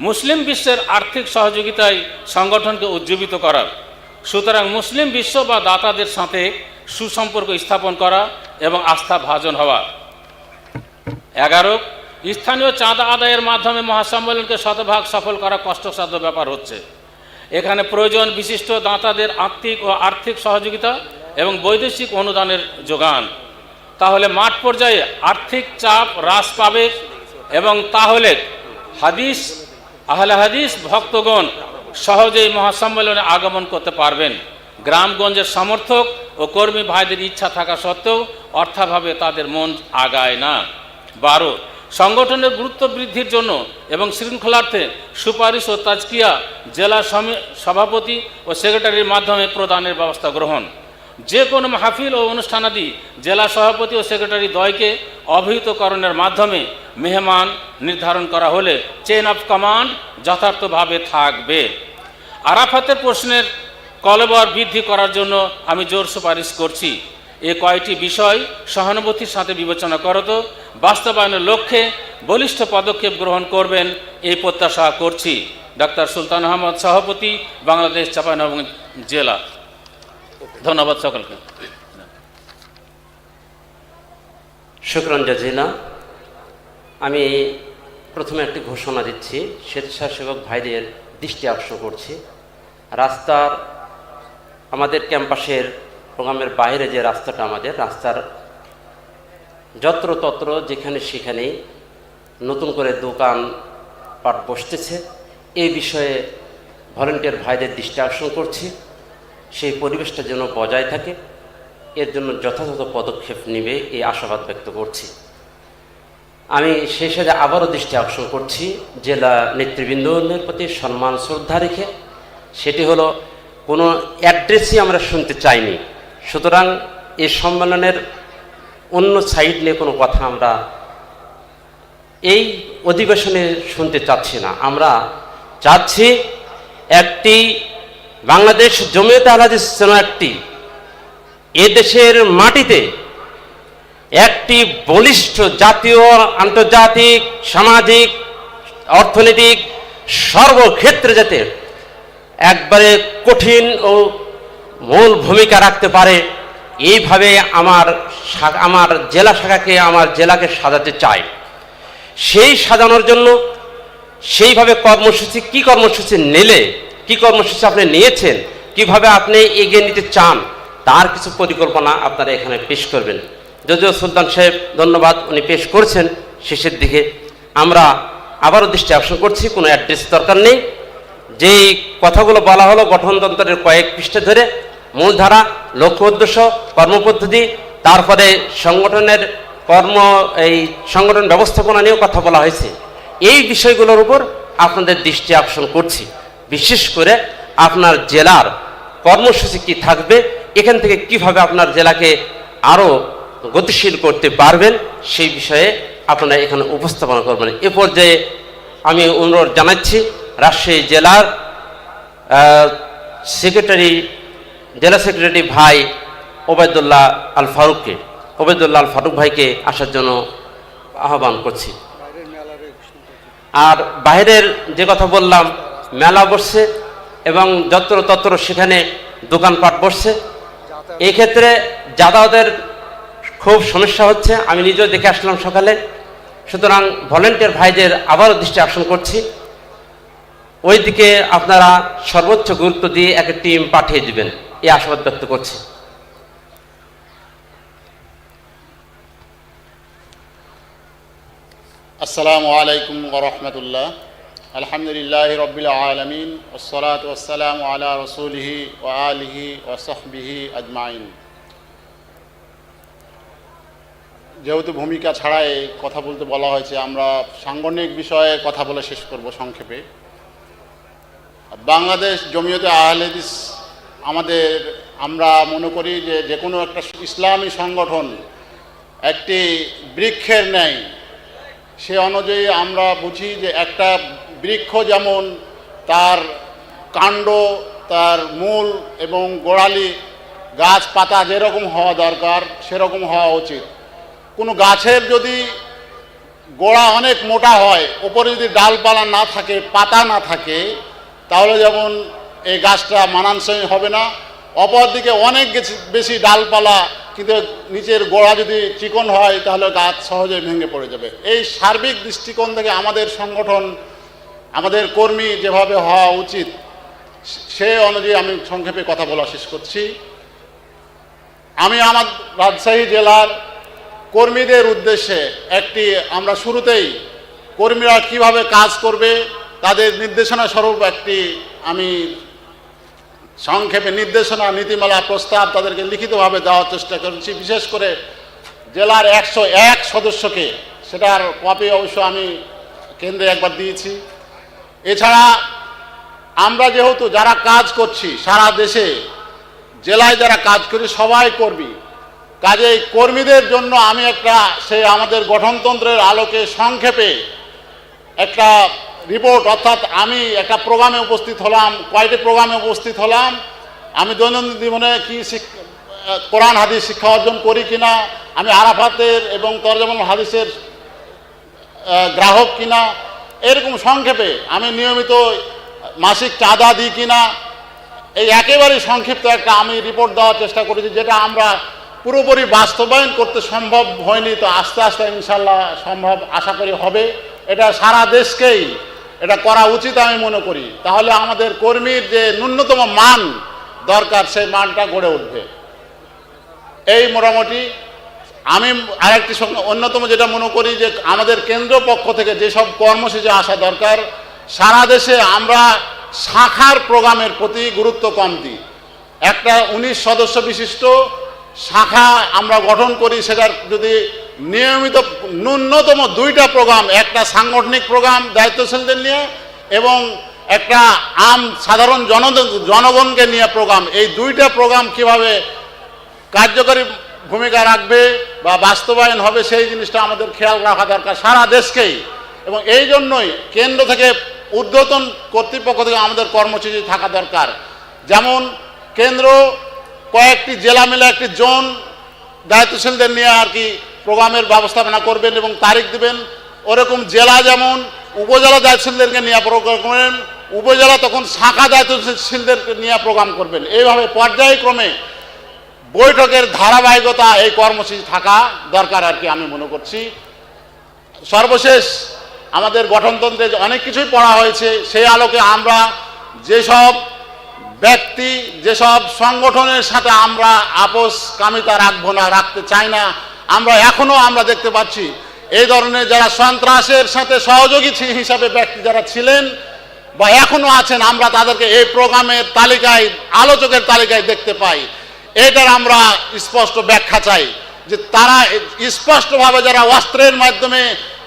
মুসলিম বিশ্বের আর্থিক সহযোগিতায় সংগঠনকে উজ্জীবিত করা। সুতরাং মুসলিম বিশ্ব বা দাতাদের সাথে সুসম্পর্ক স্থাপন করা এবং আস্থা ভাজন হওয়া। 11. স্থানীয় চাঁদা আদায়ের মাধ্যমে মহাসম্মেলনকে শতভাগ সফল করা কষ্টসাধ্য ব্যাপার হচ্ছে। এখানে প্রয়োজন বিশিষ্ট দাতাদের আর্থিক সহযোগিতা এবং বৈদেশিক অনুদানের যোগান। তাহলে মাঠ পর্যায়ে আর্থিক চাপ হ্রাস পাবে এবং তাহলে আহলে হাদিস ভক্তগণ সহজেই মহাসম্মেলনে আগমন করতে পারবেন। গ্রামগঞ্জের সমর্থক ও কর্মী ভাইদের ইচ্ছা থাকা সত্ত্বেও অর্থাভাবে তাদের মন আগায় না। 12. সংগঠনের গুরুত্ব বৃদ্ধির জন্য এবং শৃঙ্খলার্থে সুপারিশ ও তাজকিয়া জেলা সভাপতি ও সেক্রেটারির মাধ্যমে প্রদানের ব্যবস্থা গ্রহণ। যে কোনো মাহফিল ও অনুষ্ঠানাদি জেলা সভাপতি ও সেক্রেটারি দ্বয়কে অবহিতকরণের মাধ্যমে মেহমান নির্ধারণ করা হলে চেইন অফ কমান্ড যথার্থভাবে থাকবে। আরাফাতের প্রশ্নের কলেবর বৃদ্ধি করার জন্য আমি জোর সুপারিশ করছি। এ কয়টি বিষয় সহানুভূতির সাথে বিবেচনা করত বাস্তবায়নের লক্ষ্যে বলিষ্ঠ পদক্ষেপ গ্রহণ করবেন এই প্রত্যাশা করছি। ডাক্তার সুলতান আহমদ সভাপতি, বাংলাদেশ চাঁপাইনবাবগঞ্জ জেলা। ধন্যবাদ সকলকে। শুকরান জাজিলা। আমি প্রথমে একটি ঘোষণা দিচ্ছি, স্বেচ্ছাসেবক ভাইদের দৃষ্টি আকর্ষণ করছি। রাস্তার আমাদের ক্যাম্পাসের প্রোগ্রামের বাইরে যে রাস্তাটা, আমাদের রাস্তার যত্রতত্র যেখানে সেখানেই নতুন করে দোকান পাট বসতেছে। এই বিষয়ে ভলেন্টিয়ার ভাইদের দৃষ্টি আকর্ষণ করছি, সেই পরিবেশটা যেন বজায় থাকে, এর জন্য যথাযথ পদক্ষেপ নেবে এই আশাবাদ ব্যক্ত করছি। আমি সেই সাথে আবারও দৃষ্টি আকর্ষণ করছি জেলা নেতৃবৃন্দের প্রতি সম্মান শ্রদ্ধা রেখে, সেটি হলো কোনো অ্যাড্রেসই আমরা শুনতে চাইনি। সুতরাং এই সম্মেলনের অন্য সাইড নিয়ে কোনো কথা আমরা এই অধিবেশনে শুনতে চাচ্ছি না। আমরা চাচ্ছি একটি বাংলাদেশ জমিয়তে আহলে হাদিস যেন একটি এদেশের মাটিতে একটি বলিষ্ঠ জাতীয়, আন্তর্জাতিক, সামাজিক, অর্থনৈতিক সর্বক্ষেত্রে যাতে একবারে কঠিন ও মূল ভূমিকা রাখতে পারে, এইভাবে আমার জেলা শাখাকে, আমার জেলাকে সাজাতে চাই। সেই সাজানোর জন্য সেইভাবে কর্মসূচি, কি কর্মসূচি নিলে, কি কর্মসূচি আপনি নিয়েছেন, কিভাবে আপনি এগিয়ে নিতে চান, তার কিছু পরিকল্পনা আপনারা এখানে পেশ করবেন। যদিও সুলতান সাহেব ধন্যবাদ, উনি পেশ করছেন শেষের দিকে। আমরা আবারও দৃষ্টি আকর্ষণ করছি, কোনো অ্যাড্রেস দরকার নেই। যেই কথাগুলো বলা হলো গঠনতন্ত্রের কয়েক পৃষ্ঠা ধরে, মূলধারা, লক্ষ্য উদ্দেশ্য, কর্মপদ্ধতি, তারপরে সংগঠনের এই সংগঠন ব্যবস্থাপনা নিয়েও কথা বলা হয়েছে। এই বিষয়গুলোর উপর আপনাদের দৃষ্টি আকর্ষণ করছি। বিশেষ করে আপনার জেলার কর্মসূচি কি থাকবে, এখান থেকে কিভাবে আপনার জেলাকে আরও গতিশীল করতে পারবেন, সেই বিষয়ে আপনারা এখানে উপস্থাপনা করবেন। এ পর্যায়ে আমি অনুরোধ জানাচ্ছি রাজশাহী জেলার জেলা সেক্রেটারি ভাই ওবায়দুল্লাহ আল ফারুক ভাইকে আসার জন্য আহ্বান করছি। আর বাইরের যে কথা বললাম, মেলা বসছে এবং যত্রতত্র সেখানে দোকানপাট বসছে, এই ক্ষেত্রে যাতায়াতের খুব সমস্যা হচ্ছে। আমি নিজেও দেখে আসলাম সকালে। সুতরাং ভলেন্টিয়ার ভাইদের আবারও দৃষ্টি আকর্ষণ করছি, ওই দিকে আপনারা সর্বোচ্চ গুরুত্ব দিয়ে একটা টিম পাঠিয়ে দিবেন, এই আশাবাদ ব্যক্ত করছি। আসসালামু আলাইকুম ওয়া রাহমাতুল্লাহ। আলহামদুলিল্লাহি রাব্বিল আলামিন, ওয়াসসালাতু ওয়াসসালামু আলা রাসূলিহি ওয়া আলিহি ওয়া সাহবিহি আজমাইন। যেহেতু ভূমিকা ছাড়াই কথা বলতে বলা হয়েছে, আমরা সাংগঠনিক বিষয়ে কথা বলে শেষ করব সংক্ষেপে। বাংলাদেশ জমিয়তে আহলে হাদিস আমরা মনে করি যে কোনো একটা ইসলামী সংগঠন একটি বৃক্ষের ন্যায়। সে অনুযায়ী আমরা বুঝি যে একটা বৃক্ষ যেমন তার কাণ্ড, তার মূল এবং গোড়ালি, গাছ পাতা যেরকম হওয়া দরকার সেরকম হওয়া উচিত। কোনো গাছের যদি গোড়া অনেক মোটা হয়, ওপরে যদি ডালপালা না থাকে, পাতা না থাকে, তাহলে যেমন এই গাছটা মানানসই হবে না। অপরদিকে অনেক বেশি ডালপালা কিন্তু নিচের গোড়া যদি চিকন হয়, তাহলে গাছ সহজে ভেঙে পড়ে যাবে। এই সার্বিক দৃষ্টিকোণ থেকে আমাদের সংগঠন, আমাদের কর্মী যেভাবে হওয়া উচিত, সে অনুযায়ী আমি সংক্ষেপে কথা বলা শেষ করছি। আমি আমার রাজশাহী জেলার কর্মীদের উদ্দেশ্যে আমরা শুরুতেই কর্মীরা কিভাবে কাজ করবে তাদের নির্দেশনা স্বরূপ আমি সংক্ষেপে নির্দেশনা, নীতিমালা, প্রস্তাব তাদেরকে লিখিতভাবে দেওয়ার চেষ্টা করেছি। বিশেষ করে জেলার 101 সদস্যকে, সেটার কপি অবশ্য আমি কেন্দ্রে একবার দিয়েছি। এছাড়া আমরা যেহেতু যারা কাজ করছি সারা দেশে, জেলায় যারা কাজ করি সবাই কর্মী, কাজেই কর্মীদের জন্য আমি আমাদের গঠনতন্ত্রের আলোকে সংক্ষেপে একটা রিপোর্ট, অর্থাৎ আমি একটা প্রোগ্রামে উপস্থিত হলাম, কয়টি প্রোগ্রামে উপস্থিত হলাম, আমি দৈনন্দিন জীবনে কি কোরআন হাদিস শিক্ষা অর্জন করি কিনা, আমি আরাফাতের এবং তরজমানুল হাদিসের গ্রাহক কিনা, এরকম সংক্ষেপে আমি নিয়মিত মাসিক চাঁদা দিই কিনা, এই একেবারেই সংক্ষিপ্ত একটা আমি রিপোর্ট দেওয়ার চেষ্টা করেছি, যেটা আমরা পুরোপুরি বাস্তবায়ন করতে সম্ভব হয়নি। তো আস্তে আস্তে ইনশাল্লাহ সম্ভব, আশা করি হবে। এটা সারা দেশকেই এটা করা উচিত আমি মনে করি। তাহলে আমাদের কর্মীর যে ন্যূনতম মান দরকার, সেই মানটা গড়ে উঠবে। এই মোটামুটি আমি আরেকটি অন্যতম যেটা মনে করি যে আমাদের কেন্দ্র পক্ষ থেকে যেসব কর্মসূচি আসা দরকার, সারা দেশে আমরা শাখার প্রোগ্রামের প্রতি গুরুত্ব কম দিই। একটা 19 সদস্য বিশিষ্ট শাখা আমরা গঠন করি, সেটার যদি নিয়মিত ন্যূনতম 2টা প্রোগ্রাম, একটা সাংগঠনিক প্রোগ্রাম দায়িত্বশীলদের নিয়ে এবং একটা সাধারণ জনগণকে নিয়ে প্রোগ্রাম, এই 2টা প্রোগ্রাম কিভাবে কার্যকরী ভূমিকা রাখবে বা বাস্তবায়ন হবে, সেই জিনিসটা আমাদের খেয়াল রাখা দরকার সারা দেশকেই। এবং এই জন্যই কেন্দ্র থেকে ঊর্ধ্বতন কর্তৃপক্ষ থেকে আমাদের কর্মসূচি থাকা দরকার। যেমন কেন্দ্র কয়েকটি জেলা মিলে একটি জোন দায়িত্বশীলদের নিয়ে আর কি প্রোগ্রামের ব্যবস্থাপনা করবেন এবং তারিখ দেবেন। ওরকম জেলা যেমন উপজেলা দায়িত্বশীলদেরকে নিয়ে প্রোগ্রাম করবেন, উপজেলা তখন শাখা দায়িত্বশীলদেরকে নিয়ে প্রোগ্রাম করবেন। এইভাবে পর্যায়ক্রমে বৈঠকের ধারাবাহিকতা এই কর্মসূচি থাকা দরকার আর কি আমি মনে করছি। সর্বশেষ আমাদের গঠনতন্ত্রে অনেক কিছুই পড়া হয়েছে, সেই আলোকে আমরা যেসব ব্যক্তি, যেসব সংগঠনের সাথে আমরা আপোষকামিতা রাখবো না, রাখতে চাই না, আমরা দেখতে পাচ্ছি এই ধরনের যারা সন্ত্রাসের সাথে সহযোগী হিসাবে ব্যক্তি যারা ছিলেন বা এখনো আছেন, আমরা তাদেরকে এই প্রোগ্রামের তালিকায়, আলোচকের তালিকায় দেখতে পাই। এটার আমরা স্পষ্ট ব্যাখ্যা চাই যে তারা স্পষ্টভাবে যারা অস্ত্রের মাধ্যমে,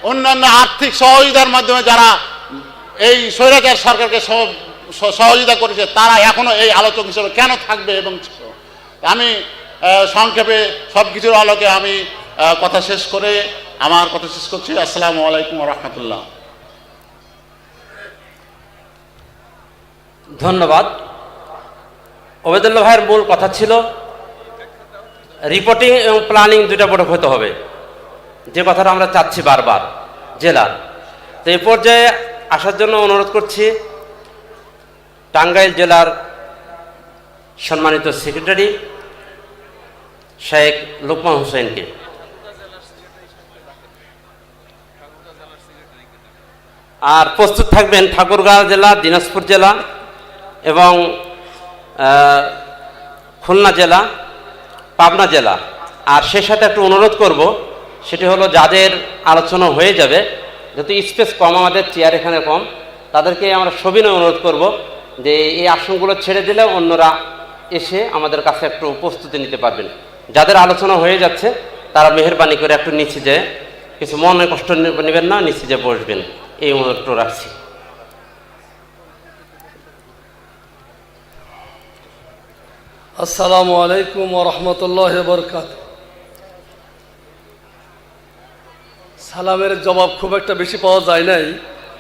অন্যান্য আর্থিক সহযোগিতার মাধ্যমে যারা এই স্বৈরাচার সরকারকে সহযোগিতা করেছে, তারা এখনো এই আলোচক হিসেবে কেন থাকবে। এবং আমি সংক্ষেপে সব কিছুর আলোকে আমি কথা শেষ করে আমার কথা শেষ করছি। আসসালামু আলাইকুম ওয়া রাহমাতুল্লাহ। ধন্যবাদ। ওবেদুল্লাহ ভাইয়ের মূল কথা ছিল রিপোর্টিং এবং প্ল্যানিং 2টা বৈঠক হতে হবে, যে কথাটা আমরা চাচ্ছি বারবার জেলার। তো এই পর্যায়ে আসার জন্য অনুরোধ করছি টাঙ্গাইল জেলার সম্মানিত সেক্রেটারি শেখ লোকমান হোসেনকে। আর প্রস্তুত থাকবেন ঠাকুরগাঁও জেলা, দিনাজপুর জেলা এবং খুলনা জেলা, পাবনা জেলা। আর সেই সাথে একটু অনুরোধ করব, সেটি হলো যাদের আলোচনা হয়ে যাবে, যেহেতু স্পেস কম, আমাদের চেয়ার এখানে কম, তাদেরকে আমরা সবিনয় অনুরোধ করব যে এই আসনগুলো ছেড়ে দিলে অন্যরা এসে আমাদের কাছে একটু প্রস্তুতি নিতে পারবেন। যাদের আলোচনা হয়ে যাচ্ছে তারা মেহেরবানি করে একটু নিচে যেয়ে, কিছু মনে কষ্ট নেবেন না, নিচে যেয়ে বসবেন, এই অনুরোধটা রাখছি। আসসালামু আলাইকুম ওয়া রাহমাতুল্লাহি ওয়া বারাকাতুহু। সালামের জবাব খুব একটা বেশি পাওয়া যায় নাই,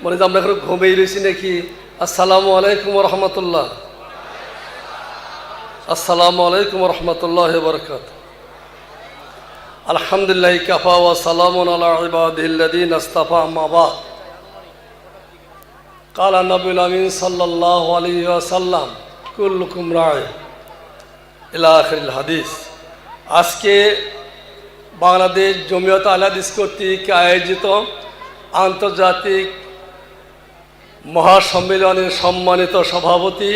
মনে হয় আমরা এখন ঘুমিয়ে রয়েছি নাকি। আসসালামু আলাইকুম ওয়া রাহমাতুল্লাহ। আসসালামু আলাইকুম ওয়া রাহমাতুল্লাহি ওয়া বারাকাতুহু। আলহামদুলিল্লাহি কাফা ওয়া সালামুন আলা ইবাদিহিল্লাযীনা ইসতাফা, আম্মা বা'দ। ক্বালা নবিয়ুল আমিন সাল্লাল্লাহু আলাইহি ওয়াসাল্লাম, কুল্লুকুম রা'i ইলা আখিরিল হাদিস। আজকে বাংলাদেশ জমিয়ত আহলে হাদিস কর্তৃক আয়োজিত আন্তর্জাতিক মহাসম্মেলনের সম্মানিত সভাপতি,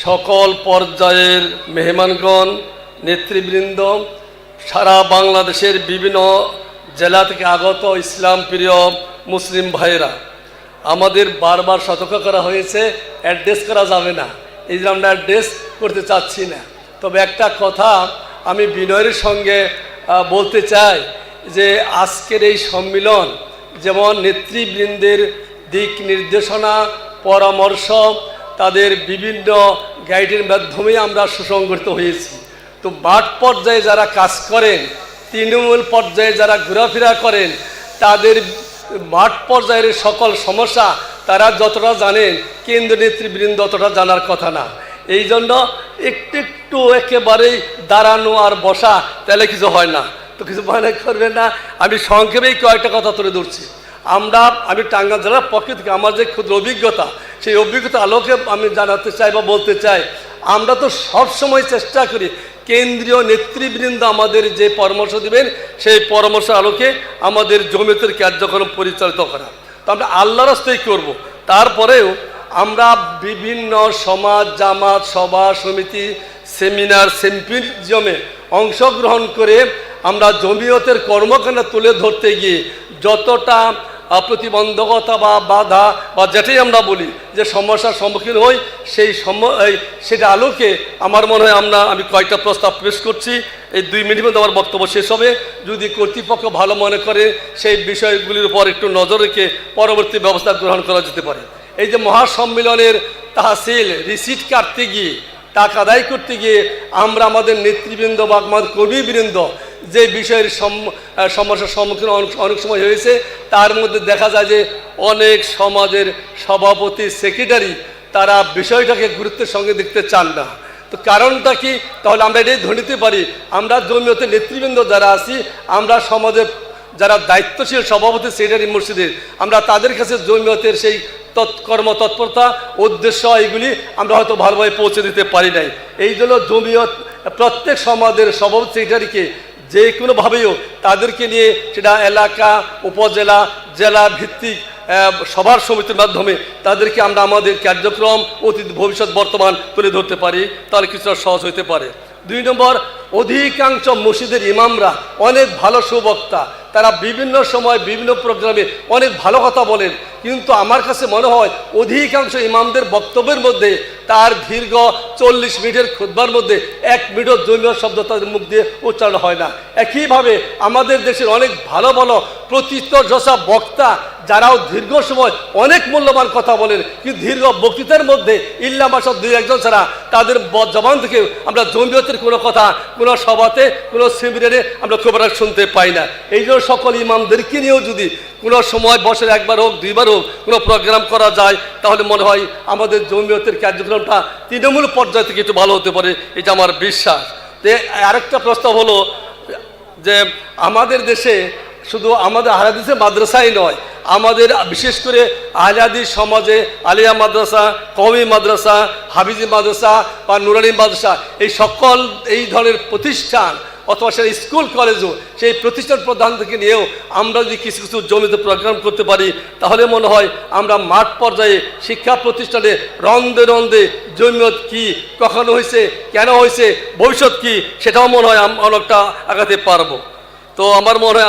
সকল পর্যায়ের মেহমানগণ, নেতৃবৃন্দ, সারা বাংলাদেশের বিভিন্ন জেলা থেকে আগত ইসলাম প্রিয় মুসলিম ভাইয়েরা, আমাদের বারবার সতর্ক করা হয়েছে অ্যাড্রেস করা যাবে না, এই যে আমরা অ্যাড্রেস করতে চাচ্ছি না। তবে একটা কথা আমি বিনয়ের সঙ্গে বলতে চাই যে আজকের এই সম্মিলন যেমন নেতৃবৃন্দের দিক নির্দেশনা, পরামর্শ, তাদের বিভিন্ন গাইডের মাধ্যমে আমরা সুসংগঠিত হয়েছি। তো মাঠ পর্যায়ে যারা কাজ করেন, তৃণমূল পর্যায়ে যারা ঘোরাফেরা করেন, তাদের মাঠ পর্যায়ের সকল সমস্যা তারা যতটা জানেন, কেন্দ্রীয় নেতৃবৃন্দ ততটা জানার কথা না। এই জন্য একটু একেবারেই দাঁড়ানো আর বসা, তাহলে কিছু হয় না। তো কিছু মনে করবেন না, আমি সংক্ষেপেই কয়েকটা কথা তুলে ধরছি। আমি টাঙ্গাইল জেলার পক্ষ থেকে আমার যে ক্ষুদ্র অভিজ্ঞতা, সেই অভিজ্ঞতা আলোকে আমি জানাতে চাই বা বলতে চাই, আমরা তো সবসময় চেষ্টা করি কেন্দ্রীয় নেতৃবৃন্দ আমাদের যে পরামর্শ দিবেন সেই পরামর্শ আলোকে আমাদের জমিয়তের কার্যক্রম পরিচালিত করা। তো আমরা আল্লাহর রাস্তায় করব। তারপরেও আমরা বিভিন্ন সমাজ, জামাত, সভা সমিতি, সেমিনার, সিম্পোজিয়ামে অংশগ্রহণ করে আমরা জমিয়তের কর্মকাণ্ড তুলে ধরতে গিয়ে যতটা প্রতিবন্ধকতা বা বাধা বা যেটাই আমরা বলি যে সমস্যার সম্মুখীন হই, সেটা আলোকে আমার মনে হয় আমি কয়েকটা প্রস্তাব পেশ করছি। এই 2 মিনিটের মধ্যে আমার বক্তব্য শেষ হবে। যদি কর্তৃপক্ষ ভালো মনে করে সেই বিষয়গুলির উপর একটু নজর রেখে পরবর্তী ব্যবস্থা গ্রহণ করা যেতে পারে। এই যে মহাসম্মেলনের তাহসিল রিসিট কাটতে গিয়ে, টাকা আদায় করতে গিয়ে আমরা আমাদের নেতৃবৃন্দ বা আমাদের কর্মীবৃন্দ যে বিষয়ের সমস্যার সম্মুখীন অনেক সময় হয়েছে, তার মধ্যে দেখা যায় যে অনেক সমাজের সভাপতি, সেক্রেটারি তারা বিষয়টাকে গুরুত্বের সঙ্গে দেখতে চান না। তো কারণটা কি? তাহলে আমরা এটাই ধরে নিতে পারি, আমরা জমিয়তের নেতৃবৃন্দ যারা আছি, আমরা সমাজের যারা দায়িত্বশীল সভাপতি, সেক্রেটারি, মসজিদের, আমরা তাদের কাছে জমিয়তের সেই কর্মতৎপরতা, উদ্দেশ্য এগুলি আমরা হয়তো ভালোভাবে পৌঁছে দিতে পারি নাই। এই জন্য জমিয়ত প্রত্যেক সমাজের সভাপতি, সেক্রেটারিকে যে কোনোভাবেও তাদেরকে নিয়ে, সেটা এলাকা, উপজেলা, জেলা ভিত্তিক সভার সমিতির মাধ্যমে তাদেরকে আমরা আমাদের কার্যক্রম অতীত, ভবিষ্যৎ, বর্তমান তুলে ধরতে পারি, তাহলে কিছুটা সহজ হতে পারে। 2 নম্বর, অধিকাংশ মসজিদের ইমামরা অনেক ভালো সুবক্তা, তারা বিভিন্ন সময় বিভিন্ন প্রোগ্রামে অনেক ভালো কথা বলেন, কিন্তু আমার কাছে মনে হয় অধিকাংশ ইমামদের বক্তব্যের মধ্যে তার দীর্ঘ 40 মিনিটের খুতবার মধ্যে 1 মিনিটও জমিয়ত শব্দ তাদের মুখ দিয়ে উচ্চারণ হয় না। একইভাবে আমাদের দেশের অনেক ভালো ভালো প্রতিষ্ঠা বক্তা যারাও দীর্ঘ সময় অনেক মূল্যবান কথা বলেন, কিন্তু দীর্ঘ বক্তৃতার মধ্যে ইল্লা মাশা 2-1 ছাড়া তাদের জবান থেকে আমরা জমিয়তের কোনো কথা কোনো সভাতে, কোনো সেমিনারে আমরা খুব একটা শুনতে পাই না। এই জন্য সকল ইমামদেরকে নিয়েও যদি কোনো সময় বছরে 1বার হোক, 2বার হোক কোনো প্রোগ্রাম করা যায়, তাহলে মনে হয় আমাদের জমিয়তের কার্যক্রমটা তৃণমূল পর্যায় থেকে একটু ভালো হতে পারে, এটা আমার বিশ্বাস। তো আরেকটা প্রস্তাব হলো যে আমাদের দেশে শুধু আমাদের আহলে হাদিসের মাদ্রাসাই নয়, আমাদের বিশেষ করে আহলে হাদিস সমাজে আলিয়া মাদ্রাসা, কওমি মাদ্রাসা, হাফিজি মাদ্রাসা বা নুরানি মাদ্রাসা, এই সকল এই ধরনের প্রতিষ্ঠান অথবা সেই স্কুল কলেজও, সেই প্রতিষ্ঠান প্রধান থেকে নিয়েও আমরা যদি কিছু কিছু জমিতে প্রোগ্রাম করতে পারি, তাহলে মনে হয় আমরা মাঠ পর্যায়ে শিক্ষা প্রতিষ্ঠানে রন্ধে রন্ধে জমিয়ত কি, কখনো হয়েছে, কেন হয়েছে, ভবিষ্যৎ কি, সেটাও মনে হয় অনেকটা আগাতে পারবো। তো আমার মনে হয়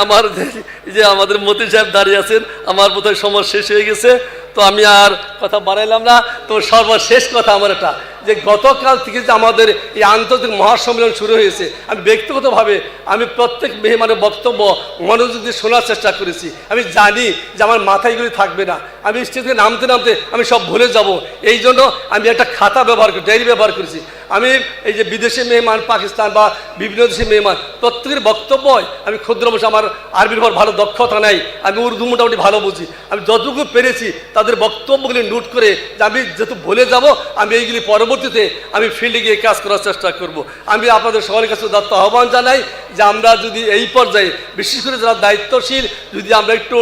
যে আমাদের মতি সাহেব দাঁড়িয়ে আছেন, আমার বোধহয় সময় শেষ হয়ে গেছে, তো আমি আর কথা বাড়াইলাম না। তো সর্বশেষ কথা আমার এটা, যে গতকাল থেকে যে আমাদের এই আন্তর্জাতিক মহাসম্মেলন শুরু হয়েছে, আমি ব্যক্তিগতভাবে আমি প্রত্যেক মেহমানের বক্তব্য মনোযোগ দিয়ে শোনার চেষ্টা করেছি। আমি জানি যে আমার মাথায় এগুলি থাকবে না, আমি স্টেজ থেকে নামতে নামতে আমি সব ভুলে যাব। এই জন্য আমি একটা খাতা ব্যবহার করি, ডায়েরি ব্যবহার করেছি। আমি এই যে বিদেশি মেহমান, পাকিস্তান বা বিভিন্ন দেশের মেহমান, প্রত্যেকের বক্তব্য আমি ক্ষুদ্র বসে, আমার আরবির উপর ভালো দক্ষতা নাই, আমি উর্দু মোটামুটি ভালো বুঝি, আমি যতটুকু পেরেছি তাদের বক্তব্যগুলি নোট করে, যে আমি যেহেতু ভুলে যাব, আমি এইগুলি পরবর্তীতে আমি ফিল্ডে গিয়ে কাজ করার চেষ্টা করব। আমি আপনাদের সকলের কাছে দত্ত আহ্বান জানাই যে আমরা যদি এই পর্যায়ে, বিশেষ করে যারা দায়িত্বশীল, যদি আমরা একটু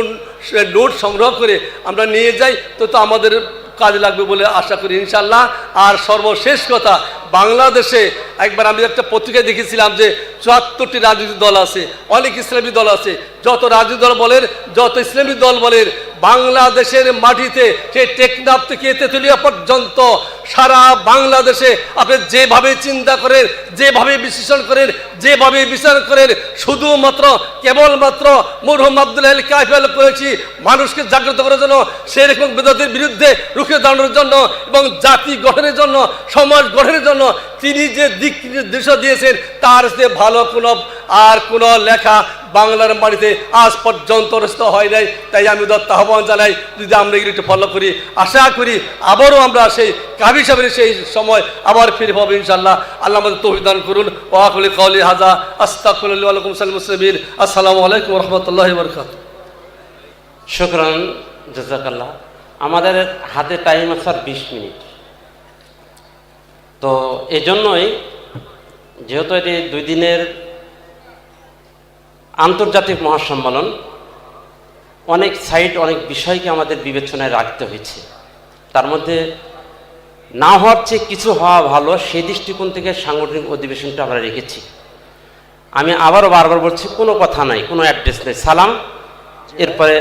নোট সংগ্রহ করে আমরা নিয়ে যাই, তো আমাদের কাজে লাগবে বলে আশা করি ইনশাল্লাহ। আর সর্বশেষ কথা, বাংলাদেশে একবার আমি একটা পত্রিকায় দেখেছিলাম যে 74টি রাজনৈতিক দল আছে, অনেক ইসলামী দল আছে। যত রাজনৈতিক দল বলেন, যত ইসলামী দল বলেন, বাংলাদেশের মাটিতে সে টেকনাফ থেকে তেঁতুলিয়া পর্যন্ত সারা বাংলাদেশে আপনি যেভাবে চিন্তা করেন, যেভাবে বিশ্লেষণ করেন, যেভাবে বিচার করেন, শুধুমাত্র কেবলমাত্র মরহুম আব্দুল আলী কাফেল করেছি মানুষকে জাগ্রত করার জন্য, সেরকম বিরোধীর বিরুদ্ধে রুখে দাঁড়ানোর জন্য এবং জাতি গঠনের জন্য, সমাজ গঠনের জন্য তিনি যে দিক নির্দেশ দিয়েছেন, তার যে ভালো কোনো লেখা বাংলার মাটিতে আজ পর্যন্ত রচিত হয় নাই। তাই আমি দত্ত আহ্বান জানাই, যদি আমরা এগুলি একটু ফলো করি, আশা করি আবারও আমরা সেই কাবি সাহেবের সেই সময় আবার ফিরে পাবো ইনশাল্লাহ। আল্লাহ আমাদের তৌফিক দান করুন। ওয়া আকুলু কাওলি হাযা আস্তাগফিরুল্লাহ ওয়া লাকুম সালিল মুসলিমিন। আসসালামু আলাইকুম ওয়া রাহমাতুল্লাহি ওয়া বারাকাতুহু। শুকরান, জাযাকাল্লাহ। আমাদের হাতে টাইম আছে 20 মিনিট। তো এজন্যই যেহেতু এটি 2 দিনের আন্তর্জাতিক মহাসম্মেলন, অনেক সাইট, অনেক বিষয়কে আমাদের বিবেচনায় রাখতে হয়েছে। তার মধ্যে না হওয়ার চেয়ে কিছু হওয়া ভালো, সেই দৃষ্টিকোণ থেকে সাংগঠনিক অধিবেশনটা আমরা রেখেছি। আমি আবারও বারবার বলছি, কোনো কথা নাই, কোনো অ্যাড্রেস নেই, সালাম। এরপরে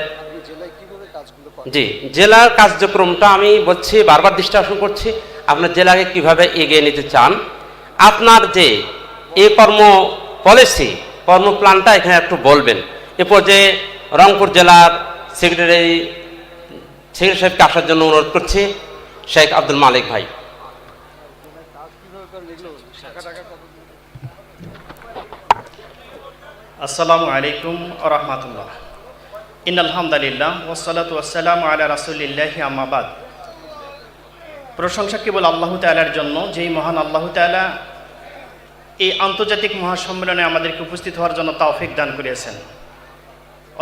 জি, জেলার কার্যক্রমটা আমি বলছি, বারবার দৃষ্টি আকর্ষণ করছি, আপনার জেলাকে কিভাবে এগিয়ে নিতে চান, আপনার যে এই পলিসি কর্মপ্ল্যানটা এখানে একটু বলবেন। এরপর যে রংপুর জেলার সেক্রেটারি সাহেবকে আসার জন্য অনুরোধ করছি, শেখ আব্দুল মালিক ভাই। আসসালামু আলাইকুম ওয়া রাহমাতুল্লাহ। ইন্নাল হামদুলিল্লাহ ওয়াসসালাতু ওয়াসসালামু আলা রাসূলিল্লাহি আম্মা বাদ। প্রশংসা কেবল আল্লাহ তাআলার জন্য, যেই মহান আল্লাহ তাআলা এই আন্তর্জাতিক মহাসম্মেলনে আমাদেরকে উপস্থিত হওয়ার জন্য তৌফিক দান করেছেন।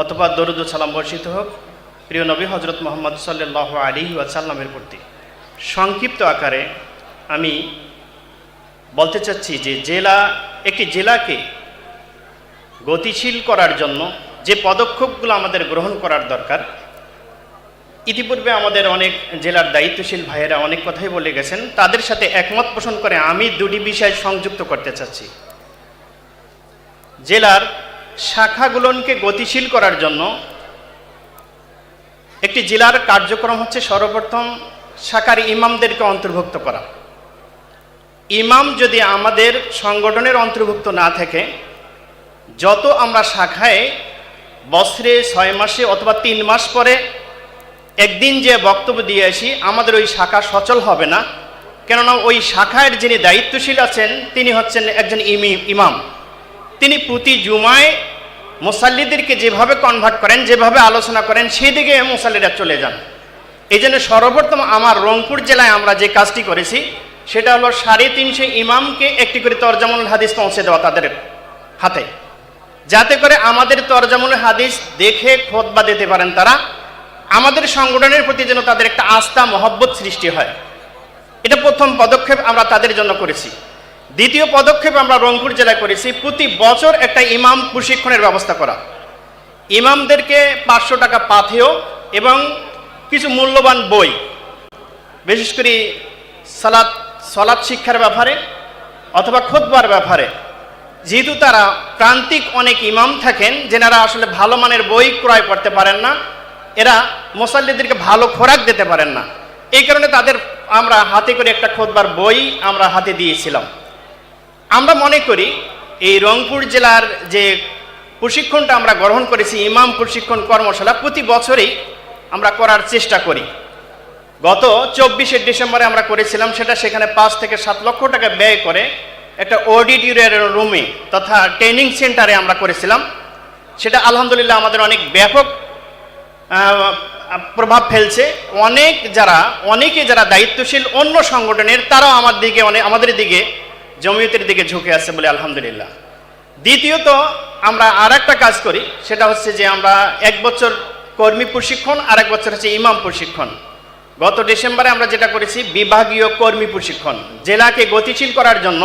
অতঃপর দরুদ ও সালাম বর্ষিত হোক প্রিয় নবী হযরত মুহাম্মদ সাল্লাল্লাহু আলাইহি ওয়াসাল্লামের প্রতি। সংক্ষিপ্ত আকারে আমি বলতে চাচ্ছি যে একটি জেলাকে গতিশীল করার জন্য যে পদক্ষেপগুলো আমাদের গ্রহণ করার দরকার, ইতিপূর্বে আমাদের অনেক জেলার দায়িত্বশীল ভাইয়েরা অনেক কথাই বলে গেছেন, তাদের সাথে একমত পোষণ করে আমি দুটি বিষয় সংযুক্ত করতে চাচ্ছি। জেলার শাখাগুলোকে গতিশীল করার জন্য একটি জেলার কার্যক্রম হচ্ছে সর্বপ্রথম শাখার ইমামদেরকে অন্তর্ভুক্ত করা। ইমাম যদি আমাদের সংগঠনের অন্তর্ভুক্ত না থাকে, যত আমরা শাখায় বছরে 6 মাসে অথবা 3 মাস পরে একদিন যে বক্তব্য দিয়ে আসি, আমাদের ওই শাখা সচল হবে না। কেননা ওই শাখার যিনি দায়িত্বশীল আছেন তিনি হচ্ছেন একজন ইমাম। তিনি প্রতি জুমায় মুসাল্লিদেরকে যেভাবে কনভার্ট করেন, যেভাবে আলোচনা করেন, সেদিকে মুসাল্লিরা চলে যান। এই জন্য সর্বপ্রথম আমার রংপুর জেলায় আমরা যে কাজটি করেছি সেটা হলো 350 ইমামকে একটি করে তরজামুল হাদিস পৌঁছে দেওয়া তাদের হাতে, যাতে করে আমাদের তরজামুল হাদিস দেখে খুতবা দিতে পারেন তারা, আমাদের সংগঠনের প্রতি যেন তাদের একটা আস্থা মহব্বত সৃষ্টি হয়। এটা প্রথম পদক্ষেপ আমরা তাদের জন্য করেছি। দ্বিতীয় পদক্ষেপ আমরা রংপুর জেলায় করেছি, প্রতি বছর একটা ইমাম প্রশিক্ষণের ব্যবস্থা করা। ইমামদেরকে 500 টাকা পাথেয় এবং কিছু মূল্যবান বই, বিশেষ করে সালাত শিক্ষার ব্যাপারে অথবা খুতবার ব্যাপারে, যেহেতু তারা প্রান্তিক অনেক ইমাম থাকেন যেনারা আসলে ভালো মানের বই ক্রয় করতে পারেন না, এরা মুসাল্লিদেরকে ভালো খোরাক দিতে পারেন না, এই কারণে তাদের আমরা হাতে করে একটা খুতবার বই আমরা হাতে দিয়েছিলাম। আমরা মনে করি এই রংপুর জেলার যে প্রশিক্ষণটা আমরা গ্রহণ করেছি, ইমাম প্রশিক্ষণ কর্মশালা, প্রতি বছরই আমরা করার চেষ্টা করি। গত 24শে ডিসেম্বরে আমরা করেছিলাম সেটা, সেখানে 5 থেকে 7 লক্ষ টাকা ব্যয় করে একটা অডিটোরিয়াম রুমে তথা ট্রেনিং সেন্টারে আমরা করেছিলাম। সেটা আলহামদুলিল্লাহ আমাদের অনেক ব্যাপক প্রভাব ফেলছে। অনেকে যারা দায়িত্বশীল অন্য সংগঠনের, তারাও আমাদের দিকে জমিয়তের দিকে ঝুঁকে আসছে বলে আলহামদুলিল্লাহ। দ্বিতীয়ত আমরা আর একটা কাজ করি, সেটা হচ্ছে যে আমরা 1 বছর কর্মী প্রশিক্ষণ আর 1 বছর হচ্ছে ইমাম প্রশিক্ষণ। গত ডিসেম্বরে আমরা যেটা করেছি বিভাগীয় কর্মী প্রশিক্ষণ। জেলাকে গতিশীল করার জন্য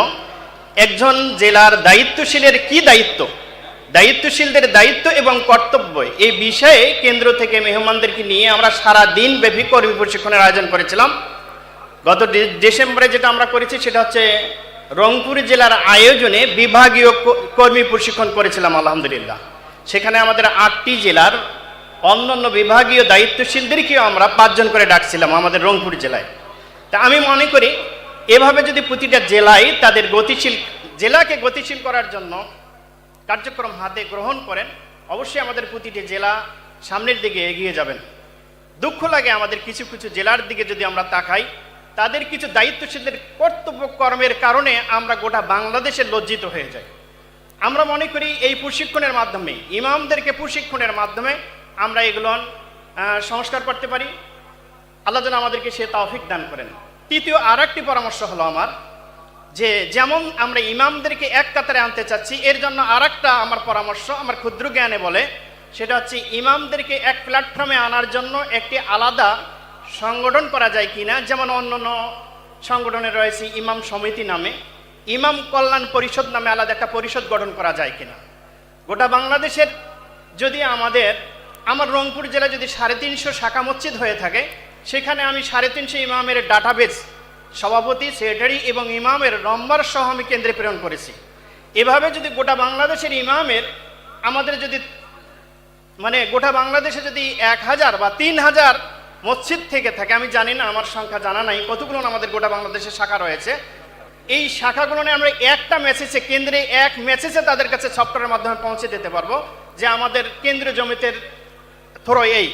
একজন জেলার দায়িত্বশীলের কি দায়িত্ব, দায়িত্বশীলদের দায়িত্ব এবং কর্তব্য, এই বিষয়ে কেন্দ্র থেকে মেহমানদেরকে নিয়ে আমরা সারা দিন ব্যাপী কর্মী প্রশিক্ষণের আয়োজন করেছিলাম। গত ডিসেম্বরে যেটা আমরা করেছি সেটা হচ্ছে রংপুর জেলার আয়োজনে বিভাগীয় কর্মী প্রশিক্ষণ করেছিলাম আলহামদুলিল্লাহ। সেখানে আমাদের 8টি জেলার অন্যান্য বিভাগীয় দায়িত্বশীলদেরকেও আমরা 5 জন করে ডাকছিলাম আমাদের রংপুর জেলায়। তা আমি মনে করি এভাবে যদি প্রতিটা জেলায় তাদের জেলাকে গতিশীল করার জন্য কার্যক্রম হাতে গ্রহণ করেন, অবশ্যই আমাদের প্রতিটি জেলা সামনের দিকে এগিয়ে যাবেন। দুঃখ লাগে আমাদের কিছু কিছু জেলার দিকে যদি আমরা তাকাই, তাদের কিছু দায়িত্বশীলদের কর্তব্য কর্মের কারণে আমরা গোটা বাংলাদেশে লজ্জিত হয়ে যাই। আমরা মনে করি এই প্রশিক্ষণের মাধ্যমে, ইমামদেরকে প্রশিক্ষণের মাধ্যমে আমরা এগুলো সংস্কার করতে পারি। আল্লাহ যেন আমাদেরকে সে তৌফিক দান করেন। তৃতীয় আর একটি পরামর্শ হলো আমার, যে যেমন আমরা ইমামদেরকে এক কাতারে আনতে চাচ্ছি, এর জন্য আর একটা আমার পরামর্শ আমার ক্ষুদ্র জ্ঞানে বলে, সেটা হচ্ছে ইমামদেরকে এক প্ল্যাটফর্মে আনার জন্য একটি আলাদা সংগঠন করা যায় কিনা। যেমন অন্যান্য সংগঠনে রয়েছে ইমাম সমিতি নামে, ইমাম কল্যাণ পরিষদ নামে আলাদা একটা পরিষদ গঠন করা যায় কিনা। গোটা বাংলাদেশের যদি আমার রংপুর জেলায় যদি 350 শাখা মসজিদ হয়ে থাকে, সেখানে আমি 350 ইমামের ডাটাবেস সভাপতি, সেক্রেটারি এবং ইমামের নম্বর সহ আমি কেন্দ্রে প্রেরণ করেছি। এভাবে যদি গোটা বাংলাদেশের ইমামের আমাদের যদি গোটা বাংলাদেশে যদি 1000 বা 3000 মসজিদ থেকে থাকে, আমি জানি না, আমার সংখ্যা জানা নাই কতগুলো আমাদের গোটা বাংলাদেশে শাখা রয়েছে, এই শাখাগুলো নিয়ে আমরা একটা মেসেজে কেন্দ্রে এক মেসেজে তাদের কাছে সফটওয়্যারের মাধ্যমে পৌঁছে দিতে পারবো যে আমাদের কেন্দ্রীয় জমিয়তের থ্রো এই,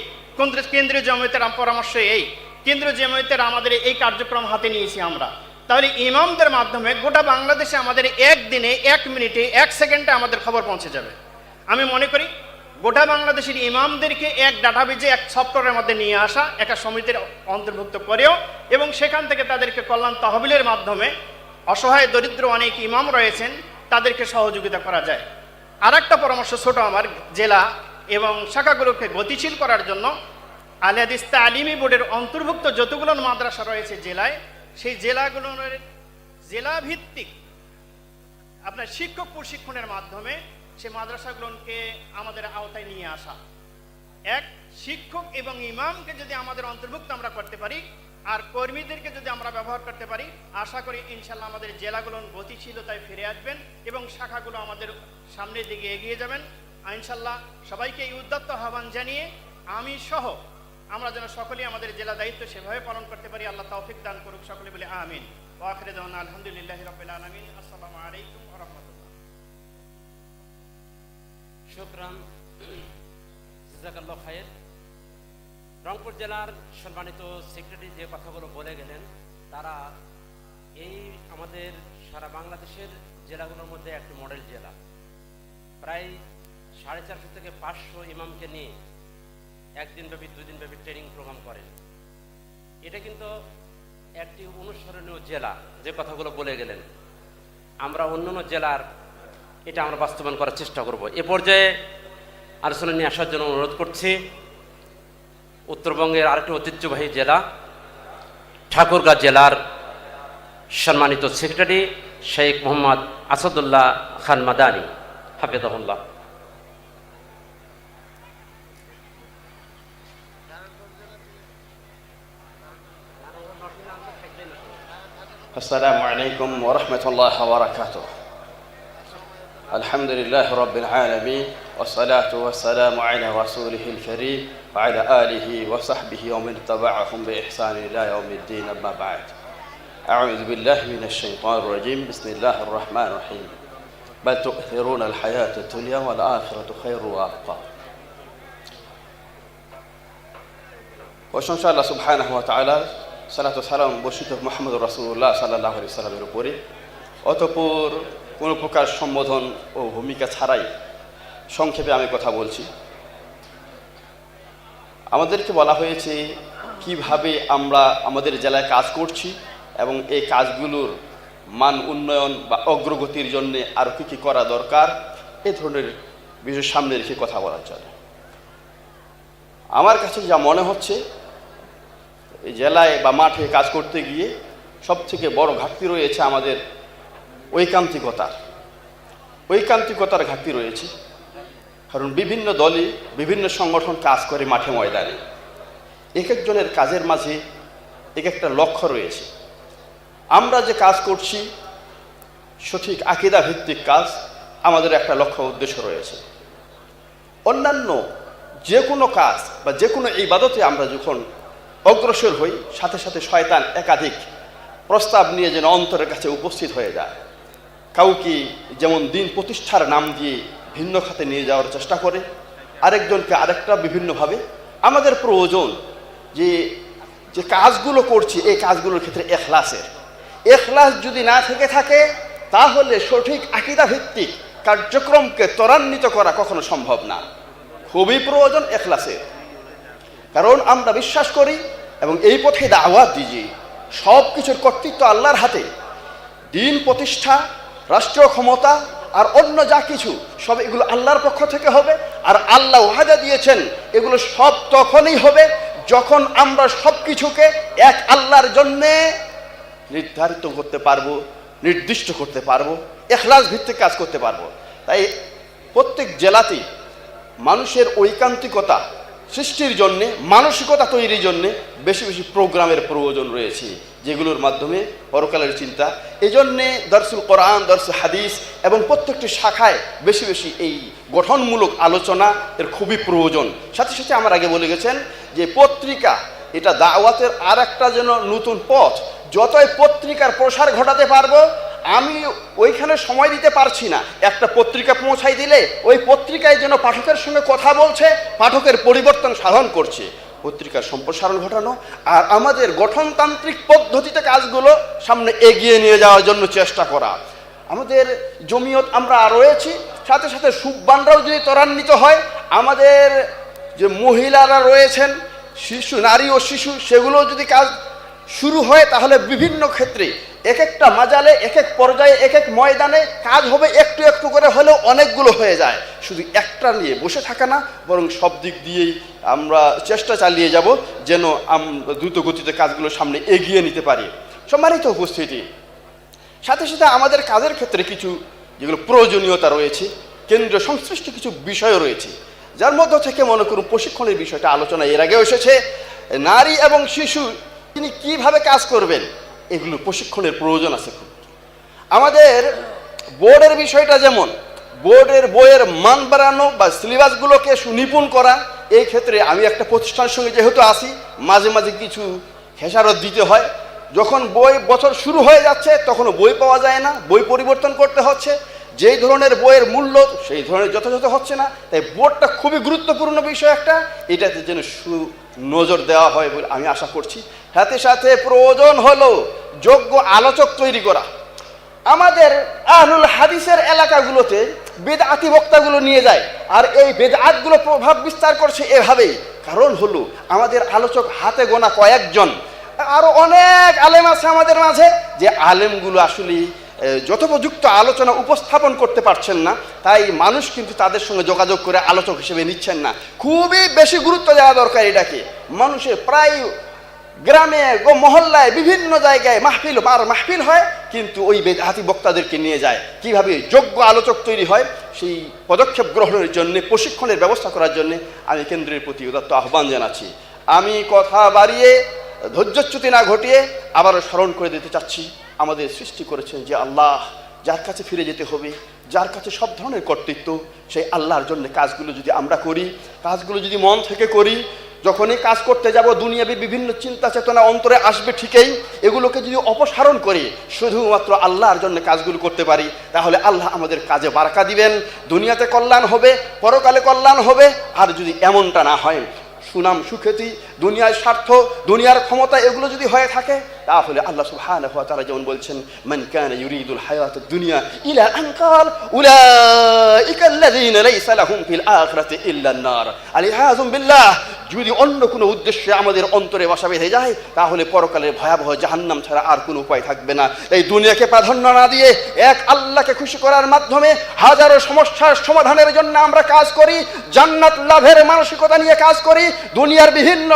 কেন্দ্রীয় জমিয়তের পরামর্শ এই, কেন্দ্রীয় জমিয়তের আমাদের এই কার্যক্রম হাতে নিয়েছি আমরা। তাহলে ইমামদের মাধ্যমে গোটা বাংলাদেশে আমাদের একদিনে, 1 মিনিটে, 1 সেকেন্ডে আমাদের খবর পৌঁছে যাবে। আমি মনে করি গোটা বাংলাদেশের ইমামদেরকে এক ডাটাবেজে, এক সফটওয়্যারের মধ্যে নিয়ে আসা, একটা সমিতির অন্তর্ভুক্ত করেও, এবং সেখান থেকে তাদেরকে কল্যাণ তহবিলের মাধ্যমে অসহায় দরিদ্র অনেক ইমাম রয়েছেন, তাদেরকে সহযোগিতা করা যায়। আর একটা পরামর্শ ছোট আমার, জেলা এবং শাখাগুলোকে গতিশীল করার জন্য আলে হাদিস তালিমি বোর্ডের অন্তর্ভুক্ত যতগুলো মাদ্রাসা রয়েছে জেলায়, সেই জেলাগুলোর জেলাভিত্তিক আপনার শিক্ষক প্রশিক্ষণের মাধ্যমে সে মাদ্রাসাগুলোকে আমাদের আওতায় নিয়ে আসা। এক শিক্ষক এবং ইমামকে যদি আমাদের অন্তর্ভুক্ত আমরা করতে পারি, আর কর্মীদেরকে যদি আমরা ব্যবহার করতে পারি, আশা করি ইনশাল্লাহ আমাদের জেলাগুলো গতিশীলতায় ফিরে আসবেন এবং শাখাগুলো আমাদের সামনের দিকে এগিয়ে যাবেন। ইনশাল্লাহ সবাইকে এই উদ্যত্ত আহ্বান জানিয়ে আমি সহ আমরা যেন সকলেই আমাদের জেলা দায়িত্ব সেভাবে পালন করতে পারি, আল্লাহ তৌফিক দান করুক, সকলে বলে আমিন। ওয়া আখিরু দাওয়ানা আলহামদুলিল্লাহি রাব্বিল আলামিন। আসসালামু আলাইকুম ওয়া রাহমাতুল্লাহ। শুকরান, জাযাকাল্লাহু খায়ের। রংপুর জেলার সম্মানিত সেক্রেটারি যে কথাগুলো বলে গেলেন, তারা এই আমাদের সারা বাংলাদেশের জেলাগুলোর মধ্যে একটি মডেল জেলা। প্রায় 450 থেকে 500 ইমামকে নিয়ে 1 দিনব্যাপী 2 দিনব্যাপী ট্রেনিং প্রোগ্রাম করেন। এটা কিন্তু একটি অনুসরণীয় জেলা, যে কথাগুলো বলে গেলেন। আমরা অন্যান্য জেলার এটা আমরা বাস্তবায়ন করার চেষ্টা করব। এ পর্যায়ে আলোচনা নিয়ে আসার জন্য অনুরোধ করছি উত্তরবঙ্গের আরেকটি ঐতিহ্যবাহী জেলা ঠাকুরগাঁও জেলার সম্মানিত সেক্রেটারি শেখ মোহাম্মদ আসাদুল্লাহ খান মাদানী, হাফেজাহুল্লাহ। السلام عليكم ورحمة الله وبركاته. الحمد لله رب العالمين والصلاة والسلام على رسوله الكريم وعلى آله وصحبه ومن تبعهم بإحسان إلى يوم الدين. أما بعد، أعوذ بالله من الشيطان الرجيم. بسم الله الرحمن الرحيم. بل تؤثرون الحياة الدنيا والآخرة خير وأبقى. প্রশংসা আল্লাহ সুবহানাহু ওয়া তাআলা, সালাতু সালাম বর্ষিত মুহাম্মদুর রাসূলুল্লাহ সাল্লাল্লাহু আলাইহি সাল্লামের উপরে। অতঃপর কোনো প্রকার সম্বোধন ও ভূমিকা ছাড়াই সংক্ষেপে আমি কথা বলছি। আমাদেরকে বলা হয়েছে কিভাবে আমরা আমাদের জেলায় কাজ করছি এবং এই কাজগুলোর মান উন্নয়ন বা অগ্রগতির জন্য আরও কী কী করা দরকার, এ ধরনের বিষয় সামনে রেখে কথা বলার জন্য আমার কাছে যা মনে হচ্ছে, এই জেলায় বা মাঠে কাজ করতে গিয়ে সবথেকে বড় ঘাটতি রয়েছে আমাদের ঐকান্তিকতার ঘাটতি রয়েছে। কারণ বিভিন্ন দলে বিভিন্ন সংগঠন কাজ করে মাঠে ময়দানে, এক একজনের কাজের মাঝে এক একটা লক্ষ্য রয়েছে। আমরা যে কাজ করছি সঠিক আকীদা ভিত্তিক কাজ, আমাদের একটা লক্ষ্য উদ্দেশ্য রয়েছে। অন্যান্য যে কোনো কাজ বা যে কোনো ইবাদতে আমরা যখন অগ্রসর হই, সাথে সাথে শয়তান একাধিক প্রস্তাব নিয়ে যেন অন্তরের কাছে উপস্থিত হয়ে যায়। কাউকে যেমন দিন প্রতিষ্ঠার নাম দিয়ে ভিন্ন খাতে নিয়ে যাওয়ার চেষ্টা করে, আরেকজনকে আরেকটা বিভিন্নভাবে। আমাদের প্রয়োজন যে যে কাজগুলো করছি এই কাজগুলোর ক্ষেত্রে এখলাস যদি না থেকে থাকে, তাহলে সঠিক আকীদা ভিত্তিক কার্যক্রমকে ত্বরান্বিত করা কখনো সম্ভব না। খুবই প্রয়োজন এখলাসের। কারণ আমরা বিশ্বাস করি এবং এই পথে দাওয়াত দিই, সব কিছুর কর্তৃত্ব আল্লাহর হাতে। দিন প্রতিষ্ঠা, রাষ্ট্রীয় ক্ষমতা আর অন্য যা কিছু সব এগুলো আল্লাহর পক্ষ থেকে হবে। আর আল্লাহ ওয়াদা দিয়েছেন এগুলো সব তখনই হবে যখন আমরা সব কিছুকে এক আল্লাহর জন্যে নির্ধারিত করতে পারবো, নির্দিষ্ট করতে পারবো, ইখলাস ভিত্তিক কাজ করতে পারবো। তাই প্রত্যেক জেলাতেই মানুষের ঐকান্তিকতা সৃষ্টির জন্যে, মানসিকতা তৈরির জন্যে বেশি বেশি প্রোগ্রামের প্রয়োজন রয়েছে, যেগুলোর মাধ্যমে পরকালের চিন্তা। এই জন্যে দর্সুল কোরআন, দর্সুল হাদিস এবং প্রত্যেকটি শাখায় বেশি বেশি এই গঠনমূলক আলোচনা এর খুবই প্রয়োজন। সাথে সাথে আমার আগে বলে গেছেন যে পত্রিকা এটা দাওয়াতের আর একটা যেন নতুন পথ। যতই পত্রিকার প্রসার ঘটাতে পারবো, আমি ওইখানে সময় দিতে পারছি না, একটা পত্রিকা পৌঁছাই দিলে ওই পত্রিকায় যেন পাঠকের সঙ্গে কথা বলছে, পাঠকের পরিবর্তন সাধন করছে। পত্রিকার সম্প্রসারণ ঘটানো আর আমাদের গঠনতান্ত্রিক পদ্ধতিতে কাজগুলো সামনে এগিয়ে নিয়ে যাওয়ার জন্য চেষ্টা করা। আমাদের জমিয়ত আমরা রয়েছি, সাথে সাথে সুব্বানরাও যদি ত্বরান্বিত হয়, আমাদের যে মহিলারা রয়েছেন, শিশু, নারী ও শিশু, সেগুলো যদি কাজ শুরু হয়, তাহলে বিভিন্ন ক্ষেত্রে এক একটা মাজালে, এক এক পর্যায়ে, এক এক ময়দানে কাজ হবে। একটু একটু করে হলেও অনেকগুলো হয়ে যায়। শুধু একটা নিয়ে বসে থাকা না, বরং সব দিক দিয়েই আমরা চেষ্টা চালিয়ে যাব যেন আমরা দ্রুত গতিতে কাজগুলো সামনে এগিয়ে নিতে পারি। সম্মানিত উপস্থিতি, সাথে সাথে আমাদের কাজের ক্ষেত্রে কিছু যেগুলো প্রয়োজনীয়তা রয়েছে, কেন্দ্রীয় সংশ্লিষ্ট কিছু বিষয় রয়েছে, যার মধ্য থেকে মনে করুন প্রশিক্ষণের বিষয়টা আলোচনা এর আগেও এসেছে। নারী এবং শিশু তিনি কিভাবে কাজ করবেন, এগুলো প্রশিক্ষণের প্রয়োজন আছে খুব। আমাদের বোর্ডের বিষয়টা, যেমন বোর্ডের বইয়ের মান বাড়ানো বা সিলেবাসগুলোকে সুনিপুণ করা, এই ক্ষেত্রে আমি একটা প্রতিষ্ঠানের সঙ্গে যেহেতু আসি, মাঝে মাঝে কিছু খেসারত দিতে হয়। যখন বই বছর শুরু হয়ে যাচ্ছে, তখনও বই পাওয়া যায় না, বই পরিবর্তন করতে হচ্ছে। যেই ধরনের বইয়ের মূল্য সেই ধরনের যথাযথ হচ্ছে না। তাই বোর্ডটা খুবই গুরুত্বপূর্ণ বিষয় একটা, এটাতে যেন নজর দেওয়া হয় বলে আমি আশা করছি। সাথে সাথে প্রয়োজন হলো যোগ্য আলোচক তৈরি করা। আমাদের আহলুল হাদিসের এলাকাগুলোতে বেদআতি বক্তাগুলো নিয়ে যায়, আর এই বেদআতগুলো প্রভাব বিস্তার করছে এভাবেই। কারণ হলো আমাদের আলোচক হাতে গোনা কয়েকজন, আরো অনেক আলেম আছে আমাদের মাঝে, যে আলেমগুলো আসলে যথোপযুক্ত আলোচনা উপস্থাপন করতে পারছেন না। তাই মানুষ কিন্তু তাদের সঙ্গে যোগাযোগ করে আলোচক হিসেবে নিচ্ছেন না। খুবই বেশি গুরুত্ব দেওয়া দরকার এটাকে। মানুষের প্রায় গ্রামে মহল্লায় বিভিন্ন জায়গায় মাহফিল হয়, কিন্তু ওই বেদআতি বক্তাদেরকে নিয়ে যায়। কিভাবে যোগ্য আলোচক তৈরি হয়, সেই পদক্ষেপ গ্রহণের জন্য, প্রশিক্ষণের ব্যবস্থা করার জন্য আমি কেন্দ্রের প্রতি উদাত্ত আহ্বান জানাচ্ছি। আমি কথা বাড়িয়ে ধৈর্যচ্যুতি না ঘটিয়ে আবারও স্মরণ করে দিতে চাচ্ছি, আমাদের সৃষ্টি করেছেন যে আল্লাহ, যার কাছে ফিরে যেতে হবে, যার কাছে সব ধরনের কর্তৃত্ব, সেই আল্লাহর জন্য কাজগুলো যদি আমরা করি, কাজগুলো যদি মন থেকে করি, যখনই কাজ করতে যাব দুনিয়াবি বিভিন্ন চিন্তা চেতনা অন্তরে আসবে ঠিকই, এগুলোকে যদি অপসারণ করি, শুধুমাত্র আল্লাহর জন্য কাজগুলো করতে পারি, তাহলে আল্লাহ আমাদের কাজে বারাকা দিবেন, দুনিয়াতে কল্যাণ হবে, পরকালে কল্যাণ হবে। আর যদি এমনটা না হয়, সুনাম সুখ্যাতি, দুনিয়ার স্বার্থ, দুনিয়ার ক্ষমতা, এগুলো যদি হয়ে থাকে, তাহলে আল্লাহ সুবহানাহু ওয়া তাআলা যেমন বলছেন, মান কানা ইউরিদুল হায়াতাদ দুনিয়া ইলা আন কাল উলাইকা আল্লাযীনা লাইসা লাহুম ফিল আখিরাতি ইল্লা আন-নার। আলিহাযুম বিল্লাহ, যদি অন্য কোনো উদ্দেশ্যে আমাদের অন্তরে বাসা বেঁধে যায়, তাহলে পরকালের ভয়াবহ জাহান্নাম ছাড়া আর কোনো উপায় থাকবে না। এই দুনিয়াকে প্রাধান্য না দিয়ে এক আল্লাহকে খুশি করার মাধ্যমে হাজারো সমস্যার সমাধানের জন্য আমরা কাজ করি, জান্নাত লাভের মানসিকতা নিয়ে কাজ করি, দুনিয়ার বিভিন্ন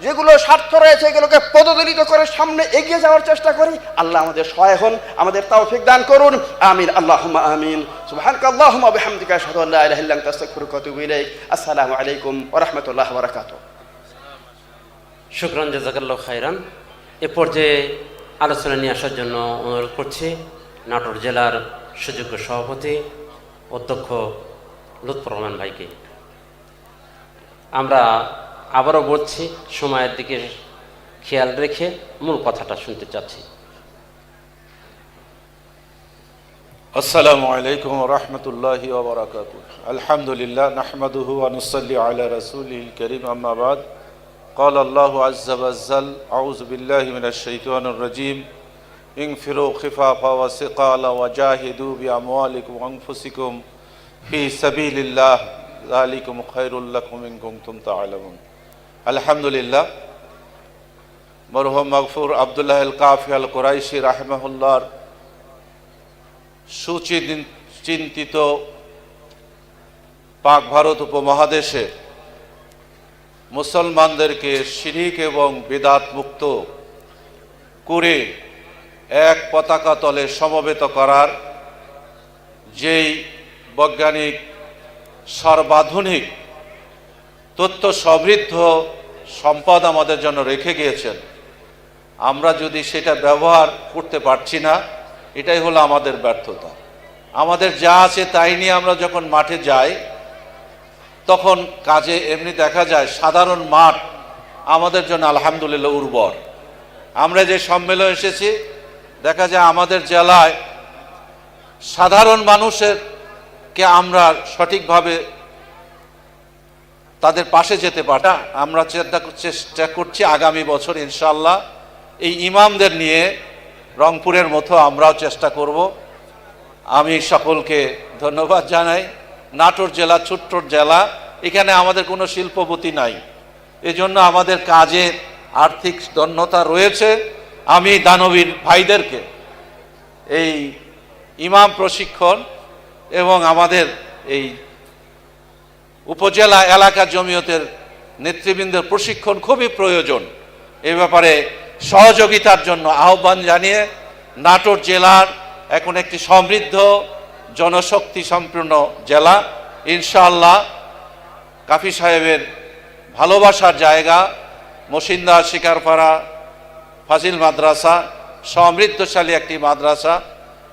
যেগুলো স্বার্থ রয়েছে এগুলোকে পদদলিত করে সামনে এগিয়ে যাওয়ার চেষ্টা করি। আল্লাহ আমাদের সহায় হন, আমাদের তৌফিক দান করুন। আমিন, আল্লাহুম্মা আমিন। সুবহানাকাল্লাহুম্মা ওয়া বিহামদিকা আশহাদু আল্লা ইলাহা ইল্লা আনতা আস্তাগফিরুকা ওয়া আতুবু ইলাইক। আসসালামু আলাইকুম ওয়া রাহমাতুল্লাহি ওয়া বারাকাতুহু। শুকরান, জাযাকাল্লাহু খাইরান। এ পর্যায়ে আলোচনা নিয়ে আসার জন্য অনুরোধ করছি নাটোর জেলার সুযোগ্য সভাপতি অধ্যক্ষ লুৎফর রহমান ভাইকে। আমরা আবারও বলছি, সময়ের দিকে খেয়াল রেখে মূল কথাটা শুনতে চাচ্ছি। আসসালামু আলাইকুম ওয়া রাহমাতুল্লাহি ওয়া বারাকাতুহু। আলহামদুলিল্লাহ নাহমাদুহু ওয়া নুসাল্লি আলা রাসূলিল কারীম, আম্মা বাদ। ক্বালা আল্লাহু আযজা ওয়া জাল, আউযু বিল্লাহি মিনাশ শাইতানির রাজীম। ইনফিরু খিফাফা ওয়া সিকালা ওয়া জাহিদু বিআমওয়ালিকুম ওয়া আনফুসিকুম ফি সাবিলিল্লাহ, যালিকুম খায়রুল লাকুম ইন কুনতুম তা'লামুন। আলহামদুলিল্লাহ, মরহুম মাগফুর আব্দুল্লাহ আল কাফি আল কুরাইশি রাহিমাহুল্লাহর সুচিন্তিত পাক ভারত উপমহাদেশে মুসলমানদেরকে শিরিক এবং বিদআত মুক্ত করে এক পতাকা তলে সমবেত করার যেই বৈজ্ঞানিক সর্বাধুনিক তথ্য সমৃদ্ধ সম্পদ আমাদের জন্য রেখে গিয়েছেন, আমরা যদি সেটা ব্যবহার করতে পারছি না, এটাই হলো আমাদের ব্যর্থতা। আমাদের যা আছে তাই নিয়ে আমরা যখন মাঠে যাই, তখন কাজে এমনি দেখা যায় সাধারণ মাঠ আমাদের জন্য আলহামদুলিল্লাহ উর্বর। আমরা যে সম্মেলনে এসেছি, দেখা যায় আমাদের জেলায় সাধারণ মানুষেরকে আমরা সঠিকভাবে তাদের পাশে যেতে পারি। আমরা চেষ্টা করছি আগামী বছর ইনশাআল্লাহ এই ইমামদের নিয়ে রংপুরের মতো আমরাও চেষ্টা করব। আমি সকলকে ধন্যবাদ জানাই। নাটোর জেলা ছোট্ট জেলা, এখানে আমাদের কোনো শিল্পপতি নাই, এজন্য আমাদের কাজে আর্থিক দন্যতা রয়েছে। আমি দানবীর ভাইদেরকে এই ইমাম প্রশিক্ষণ এবং আমাদের এই উপজেলা এলাকা জমিয়তের নেতৃবৃন্দের প্রশিক্ষণ খুবই প্রয়োজন, এ ব্যাপারে সহযোগিতার জন্য আহ্বান জানিয়ে নাটোর জেলার এখন একটি সমৃদ্ধ জনশক্তি সম্পন্ন জেলা। ইনশাআল্লাহ কাফি সাহেবের ভালোবাসার জায়গা, মসিন্দা শিকারপাড়া ফাজিল মাদ্রাসা সমৃদ্ধশালী একটি মাদ্রাসা।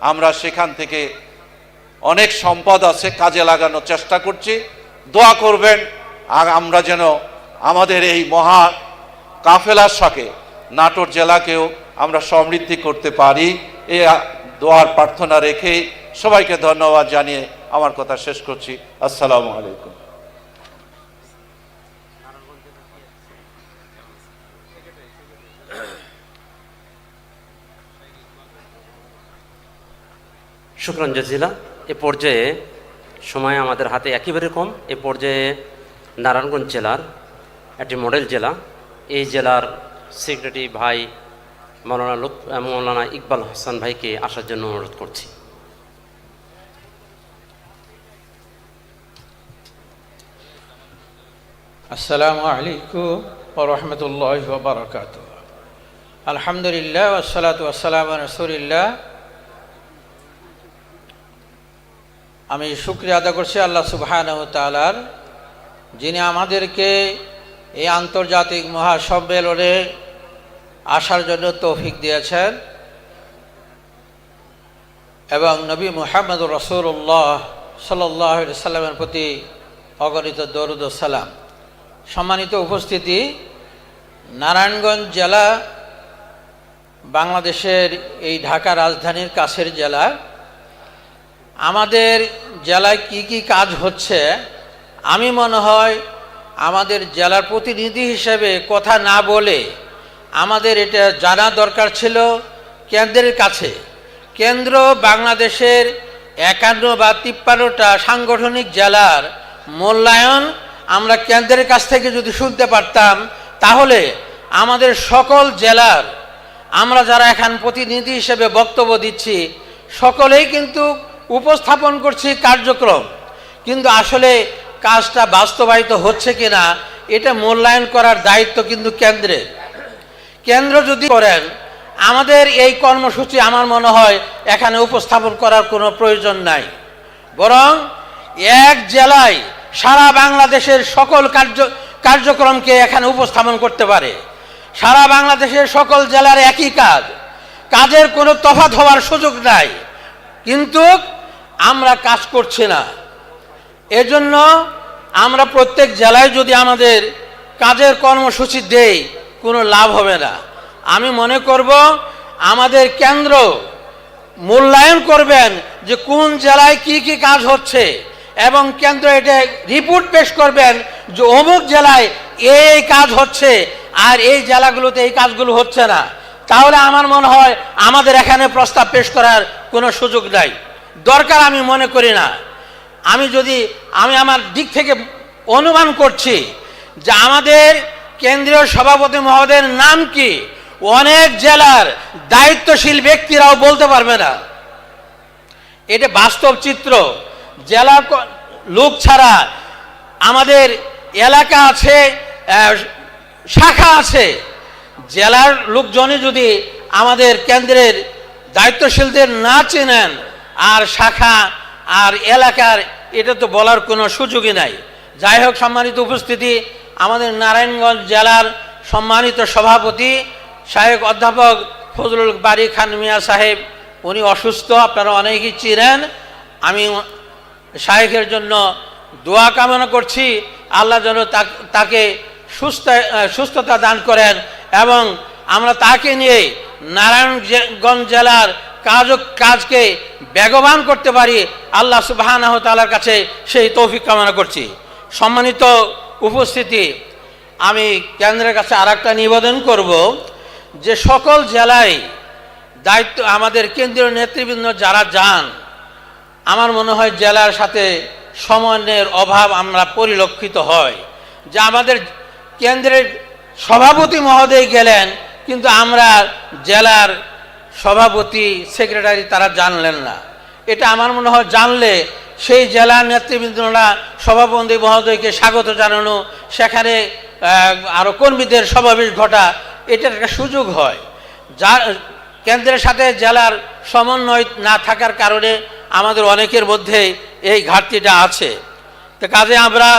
আমরা সেখান থেকে অনেক সম্পদ আছে, কাজে লাগানোর চেষ্টা করছি। দোয়া করবেন আর আমরা যেন আমাদের এই মহা কাফেলার সাথে নাটোর জেলাকেও আমরা সমৃদ্ধি করতে পারি, এই দোয়ার প্রার্থনা রেখে সবাইকে ধন্যবাদ জানিয়ে আমার কথা শেষ করছি। আসসালামু আলাইকুম। শুকরান জাজিলা। এ পর্যায়ে সময় আমাদের হাতে একেবারে কম। এ পর্যায়ে নারায়ণগঞ্জ জেলার একটি মডেল জেলা, এই জেলার সেক্রেটারি ভাই মৌলানা ইকবাল হাসান ভাইকে আসার জন্য অনুরোধ করছি। আসসালামু আলাইকুম ওয়া রাহমাতুল্লাহি ওয়া বারাকাতুহু। আলহামদুলিল্লাহ ওয়াসসালাতু ওয়াসসালামু আলা রাসূলিল্লাহ। আমি শুকরিয়া আদা করছি আল্লাহ সুবহানাহু ওয়া তাআলার, যিনি আমাদেরকে এই আন্তর্জাতিক মহাসম্মেলনে আসার জন্য তৌফিক দিয়েছেন এবং নবী মুহাম্মদুর রাসূলুল্লাহ সাল্লাল্লাহু আলাইহি সাল্লামের প্রতি অগণিত দরুদ ও সালাম। সম্মানিত উপস্থিতি, নারায়ণগঞ্জ জেলা বাংলাদেশের এই ঢাকা রাজধানীর কাছের জেলা। আমাদের জেলায় কি কি কাজ হচ্ছে, আমি মনে হয় আমাদের জেলার প্রতিনিধি হিসেবে কথা না বলে আমাদের এটা জানা দরকার ছিল কেন্দ্রের কাছে। কেন্দ্র বাংলাদেশের 51 বা 53টা সাংগঠনিক জেলার মূল্যায়ন আমরা কেন্দ্রের কাছ থেকে যদি শুনতে পারতাম, তাহলে আমাদের সকল জেলার আমরা যারা এখন প্রতিনিধি হিসেবে বক্তব্য দিচ্ছি সকলেই কিন্তু উপস্থাপন করছি কার্যক্রম, কিন্তু আসলে কাজটা বাস্তবায়িত হচ্ছে কিনা এটা মূল্যায়ন করার দায়িত্ব কিন্তু কেন্দ্রের। কেন্দ্র যদি করেন, আমাদের এই কর্মসূচি আমার মনে হয় এখানে উপস্থাপন করার কোনো প্রয়োজন নাই, বরং এক জেলায় সারা বাংলাদেশের সকল কার্যক্রমকে এখানে উপস্থাপন করতে পারে। সারা বাংলাদেশের সকল জেলার একই কাজ, কাজের কোনো তফাৎ হওয়ার সুযোগ নাই, কিন্তু আমরা কাজ করছি না। এজন্য আমরা প্রত্যেক জেলায় যদি আমাদের কাজের কর্মসূচি দেই, কোনো লাভ হবে না। আমি মনে করব আমাদের কেন্দ্র মূল্যায়ন করবেন যে কোন জেলায় কি কি কাজ হচ্ছে, এবং কেন্দ্র এটা রিপোর্ট পেশ করবেন যে অমুক জেলায় এই কাজ হচ্ছে আর এই জেলাগুলোতে এই কাজগুলো হচ্ছে না। তাহলে আমার মনে হয় আমাদের এখানে প্রস্তাব পেশ করার কোনো সুযোগ নাই, দরকার আমি মনে করি না। আমি আমার দিক থেকে অনুমান করছি যে আমাদের কেন্দ্রীয় সভাপতি মহোদয়ের নাম কি অনেক জেলার দায়িত্বশীল ব্যক্তিরাও বলতে পারবে না। এটা বাস্তব চিত্র। জেলা লোক ছাড়া আমাদের এলাকা আছে, শাখা আছে। জেলার লোকজনই যদি আমাদের কেন্দ্রের দায়িত্বশীলদের না চেনেন, আর শাখা আর এলাকার এটা তো বলার কোনো সুযোগই নাই। যাই হোক, সম্মানিত উপস্থিতি, আমাদের নারায়ণগঞ্জ জেলার সম্মানিত সভাপতি শাহেখ অধ্যাপক ফজলুল বারী খান মিয়া সাহেব, উনি অসুস্থ, আপনারা অনেকেই চিনেন। আমি শাহেখের জন্য দোয়া কামনা করছি, আল্লাহ যেন তাকে সুস্থতা দান করেন এবং আমরা তাকে নিয়ে নারায়ণগঞ্জ জেলার কাজকে বেগবান করতে পারি। আল্লাহ সুবহানাহু ওয়া তাআলার কাছে সেই তৌফিক কামনা করছি। সম্মানিত উপস্থিতি, আমি কেন্দ্রের কাছে আরেকটা নিবেদন করব যে সকল জেলায় দায়িত্ব আমাদের কেন্দ্রীয় নেতৃবৃন্দ যারা যান, আমার মনে হয় জেলার সাথে সমন্বয়ের অভাব আমরা পরিলক্ষিত হয়। যে আমাদের কেন্দ্রের সভাপতি মহোদয় গেলেন, কিন্তু আমরা জেলার সভাপতি সেক্রেটারি তারা জানলেন না। এটা আমার মনে হয় জানলে সেই জেলার নেতৃবৃন্দরা সভাপতি মহোদয়কে স্বাগত জানানো, সেখানে আরও কর্মীদের সমাবেশ ঘটা, এটার একটা সুযোগ হয়। যা কেন্দ্রের সাথে জেলার সমন্বয় না থাকার কারণে আমাদের অনেকের মধ্যে এই ঘাটতিটা আছে। তো কাজে আমরা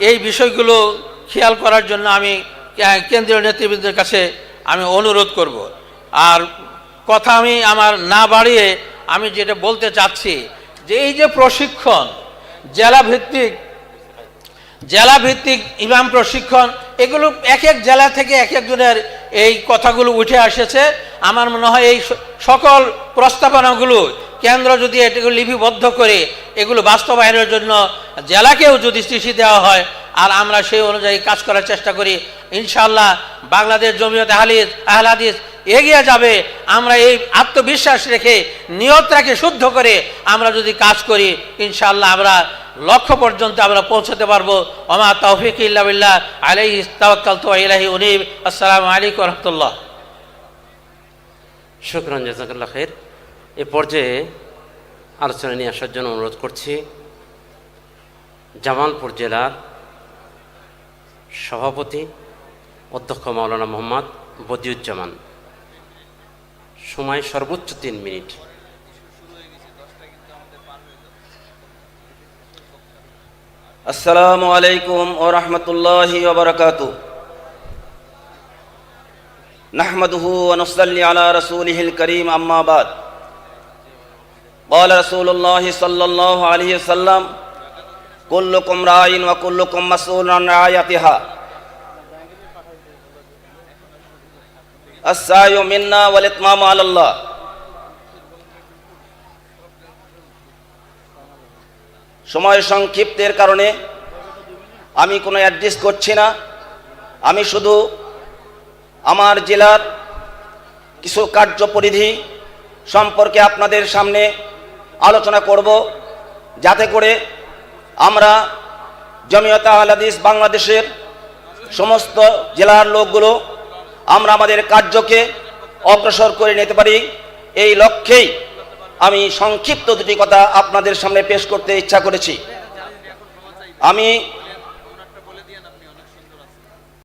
এই বিষয়গুলো খেয়াল করার জন্য আমি কেন্দ্রীয় নেতৃবৃন্দের কাছে আমি অনুরোধ করব। আর কথা আমি আমার না বাড়িয়ে আমি যেটা বলতে চাচ্ছি যে এই যে প্রশিক্ষণ, জেলাভিত্তিক ইমাম প্রশিক্ষণ, এগুলো এক এক জেলা থেকে এক একজনের এই কথাগুলো উঠে এসেছে। আমার মনে হয় এই সকল প্রস্তাবনাগুলো কেন্দ্র যদি এটাগুলো লিপিবদ্ধ করে এগুলো বাস্তবায়নের জন্য জেলাকেও যদি চিঠি দেওয়া হয় আর আমরা সেই অনুযায়ী কাজ করার চেষ্টা করি, ইনশাআল্লাহ বাংলাদেশ জমিয়ত আহলে হাদিস এগিয়ে যাবে। আমরা এই আত্মবিশ্বাস রেখে, নিয়ত রেখে, শুদ্ধ করে আমরা যদি কাজ করি, ইনশাআল্লাহ আমরা লক্ষ্য পর্যন্ত আমরা পৌঁছতে পারবো। ওমা তৌফিক ইল্লা বিল্লাহ, আলাইহি তাওয়াক্কালতু ওয়া ইলাইহি উনীব। আসসালামু আলাইকুম ওয়া রাহমাতুল্লাহ। শুকরান, জাযাকাল্লাহ খাইর। এ পর্যায়ে আলোচনা নিয়ে আসার জন্য অনুরোধ করছি জামালপুর জেলার সভাপতি অধ্যক্ষ মাওলানা মোহাম্মদ বদিউজ্জামান। সময় সর্বোচ্চ 3 মিনিট। আসসালামু আলাইকুম ওয়া রাহমাতুল্লাহি ওয়া বারাকাতুহু। নাহমাদুহু ওয়া নুসাল্লি আলা রাসূলিহিল কারীম, আম্মা বাদ। ক্বালা রাসূলুল্লাহি সাল্লাল্লাহু আলাইহি ওয়াসাল্লাম, কুল্লুকুম রাঈন ওয়া কুল্লুকুম মাসউলুন আন রা'য়াতিহা। আস-সা'য়ু মিন্না ওয়াল ইতমামু আলাল্লাহ। সময় সংক্ষিপ্তের কারণে আমি কোনো অ্যাড্রেস করছি না। আমি শুধু আমার জেলার কিছু কার্যপরিধি সম্পর্কে আপনাদের সামনে আলোচনা করব, যাতে করে আমরা জমিয়ত আহলে হাদিস বাংলাদেশের সমস্ত জেলার লোকগুলো আমরা আমাদের কার্যকে অগ্রসর করে নিতে পারি। এই লক্ষ্যেই আমি সংক্ষিপ্ত দুটি কথা আপনাদের সামনে পেশ করতে ইচ্ছা করেছি। আমি